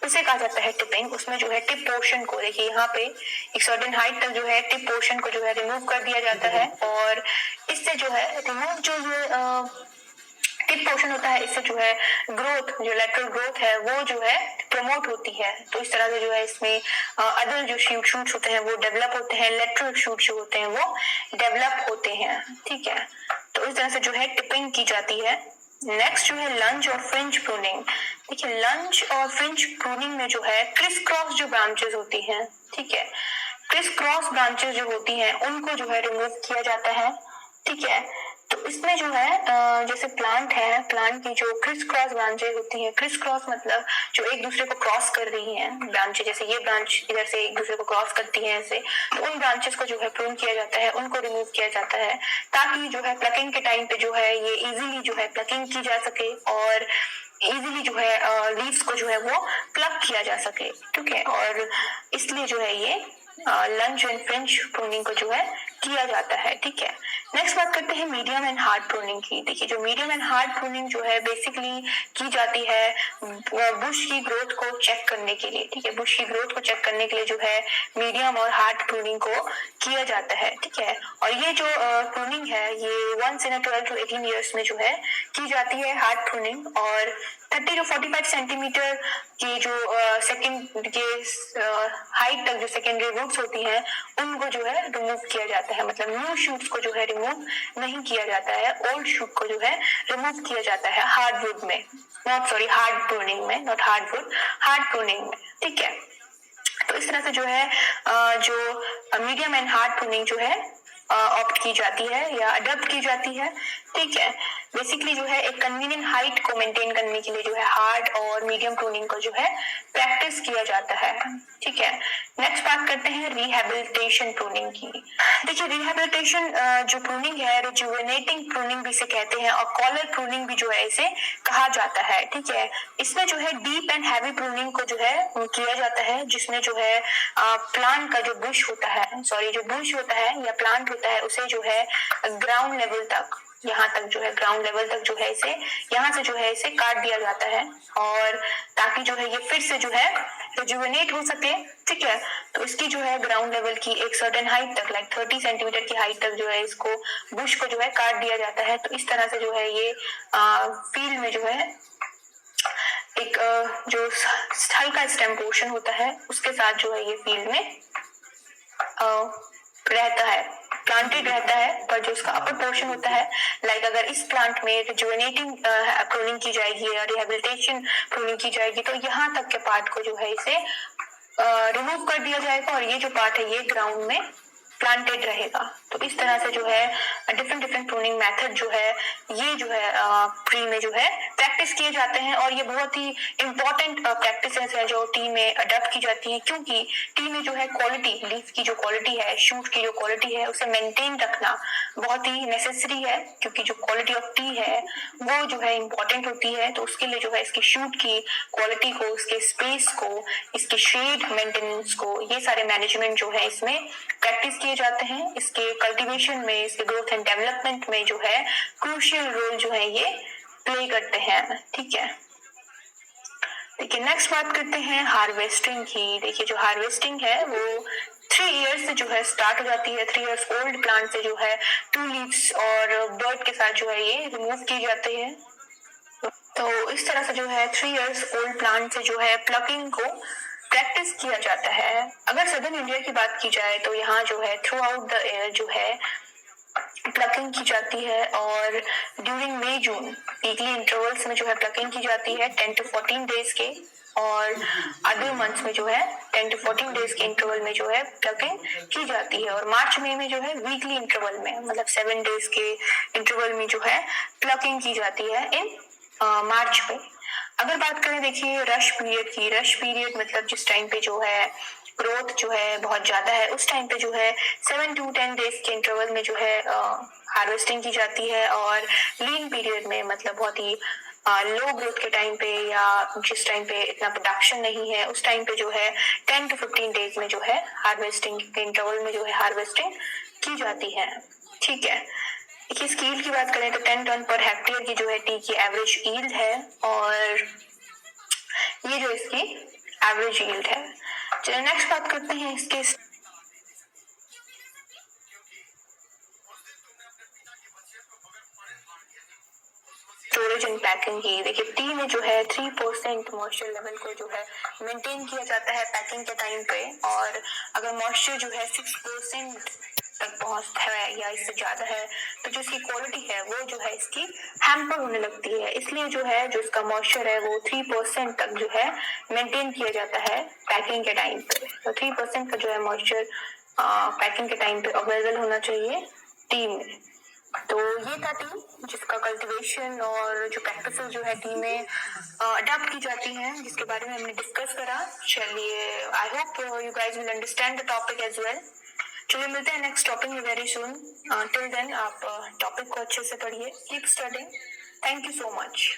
उसे कहा जाता है टिपिंग। उसमें जो है टिप पोर्शन को, देखिए यहाँ पे एक सर्टेन हाइट तक जो है टिप पोर्शन को जो है रिमूव कर दिया जाता है, और इससे जो है रिमूव जो ये टिप पोर्शन होता है इससे जो है ग्रोथ, जो लेटरल ग्रोथ है वो जो है प्रमोट होती है। तो इस तरह से जो है इसमें अदर जो शूट्स होते हैं वो डेवलप होते हैं, लेटरल शूट जो होते हैं वो डेवलप होते हैं। ठीक है, तो इस तरह से जो है टिपिंग की जाती है। नेक्स्ट जो है लंज और फ्रिंज प्रूनिंग। देखिए लंज और फ्रिंज प्रूनिंग में जो है क्रिस क्रॉस जो ब्रांचेस होती हैं, ठीक है, क्रिस क्रॉस ब्रांचेस जो होती हैं उनको जो है रिमूव किया जाता है। ठीक है, तो इसमें जो है जैसे प्लांट है, प्लांट की जो क्रिस क्रॉस ब्रांचेस होती हैं, क्रिस क्रॉस मतलब जो एक दूसरे को क्रॉस कर रही हैं ब्रांचेस, जैसे ये ब्रांच इधर से एक दूसरे को क्रॉस करती है ऐसे, तो उन ब्रांचेस को जो है प्रून किया जाता है, उनको रिमूव किया जाता है, ताकि जो है प्लकिंग के टाइम पे जो है ये इजीली जो है प्लकिंग की जा सके और इजीली जो है लीव्स को जो है वो प्लक किया जा सके। ठीक है, और इसलिए जो है ये लंज एंड फ्रिंज प्रूनिंग को जो है किया जाता है। ठीक है, नेक्स्ट बात करते हैं मीडियम एंड हार्ड प्रूनिंग की। देखिए जो मीडियम एंड हार्ड प्रूनिंग जो है बेसिकली की जाती है बुश की ग्रोथ को चेक करने के लिए। ठीक है, बुश की ग्रोथ को चेक करने के लिए जो है मीडियम और हार्ड प्रूनिंग को किया जाता है। ठीक है, और ये जो प्रूनिंग है ये 1 से 12 to 18 ईयर्स में जो है की जाती है हार्ड प्रूनिंग, और 30 to 45 सेंटीमीटर की जो सेकेंड के हाइट तक जो सेकेंडरी रूट्स होती हैं उनको जो है रिमूव किया जाता है। मतलब न्यू शूट्स को जो है रिमूव नहीं किया जाता है, ओल्ड शूट को जो है रिमूव किया जाता है हार्डवुड में, नॉट सॉरी हार्ड प्रूनिंग में, नॉट हार्डवुड, हार्ड प्रूनिंग में। ठीक है, तो इस तरह से जो है जो मीडियम एंड हार्ड प्रूनिंग जो है ऑप्ट की जाती है या अडॉप्ट की जाती है। ठीक है, बेसिकली जो है एक कन्वीनियंट हाइट को मेंटेन करने के लिए जो है हार्ड और मीडियम प्रूनिंग को जो है प्रैक्टिस किया जाता है। ठीक है, नेक्स्ट बात करते हैं रिहैबिलिटेशन प्रूनिंग की। देखिए रिहैबिलिटेशन जो प्रूनिंग है रिजुवेनेटिंग प्रूनिंग भी इसे कहते हैं, और कॉलर प्रूनिंग भी जो है इसे कहा जाता है। ठीक है, इसमें जो है डीप एंड हैवी प्रूनिंग को जो है किया जाता है, जिसमें जो है प्लांट का जो बुश होता है, सॉरी जो बुश होता है या प्लांट होता है उसे जो है ग्राउंड लेवल तक, यहाँ तक जो है ग्राउंड लेवल तक जो है इसे यहाँ से जो है इसे काट दिया जाता है, और ताकि जो है ये फिर से जो है रिजुवेनेट हो सके। ठीक है, तो इसकी जो है ग्राउंड लेवल की एक सर्टेन हाइट तक, लाइक 30 सेंटीमीटर की हाइट तक जो है इसको बुश को जो है काट दिया जाता है। तो इस तरह से जो है ये फील्ड में जो है एक जो हल्का स्टेम पोर्शन होता है उसके साथ जो है ये फील्ड में रहता है, प्लांटेड रहता है, पर जो उसका अपर पोर्शन होता है, लाइक अगर इस प्लांट में रिजुवेनेटिंग प्रूनिंग की जाएगी या रिहैबिलिटेशन प्रूनिंग की जाएगी तो यहाँ तक के पार्ट को जो है इसे रिमूव कर दिया जाएगा, और ये जो पार्ट है ये ग्राउंड में प्लांटेड रहेगा। तो इस तरह तरह से जो है डिफरेंट डिफरेंट प्रूनिंग मेथड जो है ये जो है ट्री में जो है प्रैक्टिस किए जाते हैं, और ये बहुत ही इंपॉर्टेंट प्रैक्टिसेस है जो टी में अडॉप्ट की जाती है, क्योंकि टी में जो है क्वालिटी, लीफ की जो क्वालिटी है, शूट की जो क्वालिटी है, उसे मेंटेन रखना बहुत ही नेसेसरी है, क्योंकि जो क्वालिटी ऑफ टी है वो जो है इंपॉर्टेंट होती है। तो उसके लिए जो है इसकी शूट की क्वालिटी को, इसके स्पेस को, इसके शेड मेंटेनेंस को, ये सारे मैनेजमेंट जो है इसमें प्रैक्टिस किए जाते हैं। इसके कल्टीवेशन में, इसके ग्रोथ एंड डेवलपमेंट में जो है क्रूशियल रोल जो है ये प्ले करते हैं। ठीक है, देखिए नेक्स्ट बात करते हैं हार्वेस्टिंग की। देखिए जो हार्वेस्टिंग है वो 3 इयर्स से जो है स्टार्ट हो जाती है। 3 इयर्स ओल्ड प्लांट से जो है 2 लीव्स और बर्ड के साथ जो है ये रिमूव की जाती है। तो इस तरह से जो है 3 इयर्स ओल्ड प्लांट से जो है प्लकिंग को प्रैक्टिस किया जाता है। अगर सदर्न इंडिया की बात की जाए तो यहाँ जो है थ्रू आउट द ईयर जो है प्लकिंग की जाती है, और ड्यूरिंग मई जून वीकली इंटरवल्स में जो है प्लकिंग की जाती है 10 to 14 डेज के, और अदर मंथ्स में जो है 10 to 14 डेज के इंटरवल में जो है प्लकिंग की जाती है, और मार्च मई में जो है वीकली इंटरवल में मतलब 7 डेज के इंटरवल में जो है प्लकिंग की जाती है इन मार्च में। अगर बात करें देखिए रश पीरियड की, रश पीरियड मतलब जिस टाइम पे जो है ग्रोथ जो है बहुत ज्यादा है, उस टाइम पे जो है 7 to 10 डेज के इंटरवल में जो है हार्वेस्टिंग की जाती है, और लीन पीरियड में मतलब बहुत ही लो ग्रोथ के टाइम पे या जिस टाइम पे इतना प्रोडक्शन नहीं है उस टाइम पे जो है 10 to 15 डेज में जो है हार्वेस्टिंग के इंटरवल में जो है हार्वेस्टिंग की जाती है। ठीक है, देखिए इसकी यील्ड की बात करें तो 10 टन पर हेक्टेयर की जो है टी की एवरेज यील्ड है, और ये जो इसकी एवरेज यील्ड है। चलिए नेक्स्ट बात करते हैं इसके स्टोरेज एंड पैकिंग की। देखिए टी में जो है 3% मॉइस्चर लेवल को जो है मेंटेन किया जाता है पैकिंग के टाइम पे, और अगर मॉइस्चर जो है 6% तक पहुंचता है या इससे ज्यादा है तो जो इसकी क्वालिटी है वो जो है इसकी हैम्पर होने लगती है। इसलिए जो है जो इसका मॉइस्चर है वो 3% तक जो है मेंटेन किया जाता है पैकिंग के टाइम पे। तो 3% का जो है मॉइस्चर पैकिंग के टाइम पे अवेलेबल होना चाहिए टी में। तो ये था टी जिसका कल्टीवेशन और जो प्रैक्टिसेस जो है टी में अडॉप्ट की जाती हैं, जिसके बारे में हमने डिस्कस करा। चलिए I hope you guys will understand the topic as well. चलिए मिलते हैं नेक्स्ट टॉपिक में वेरी सून। टिल देन आप टॉपिक को अच्छे से पढ़िए, keep studying. Thank you so much.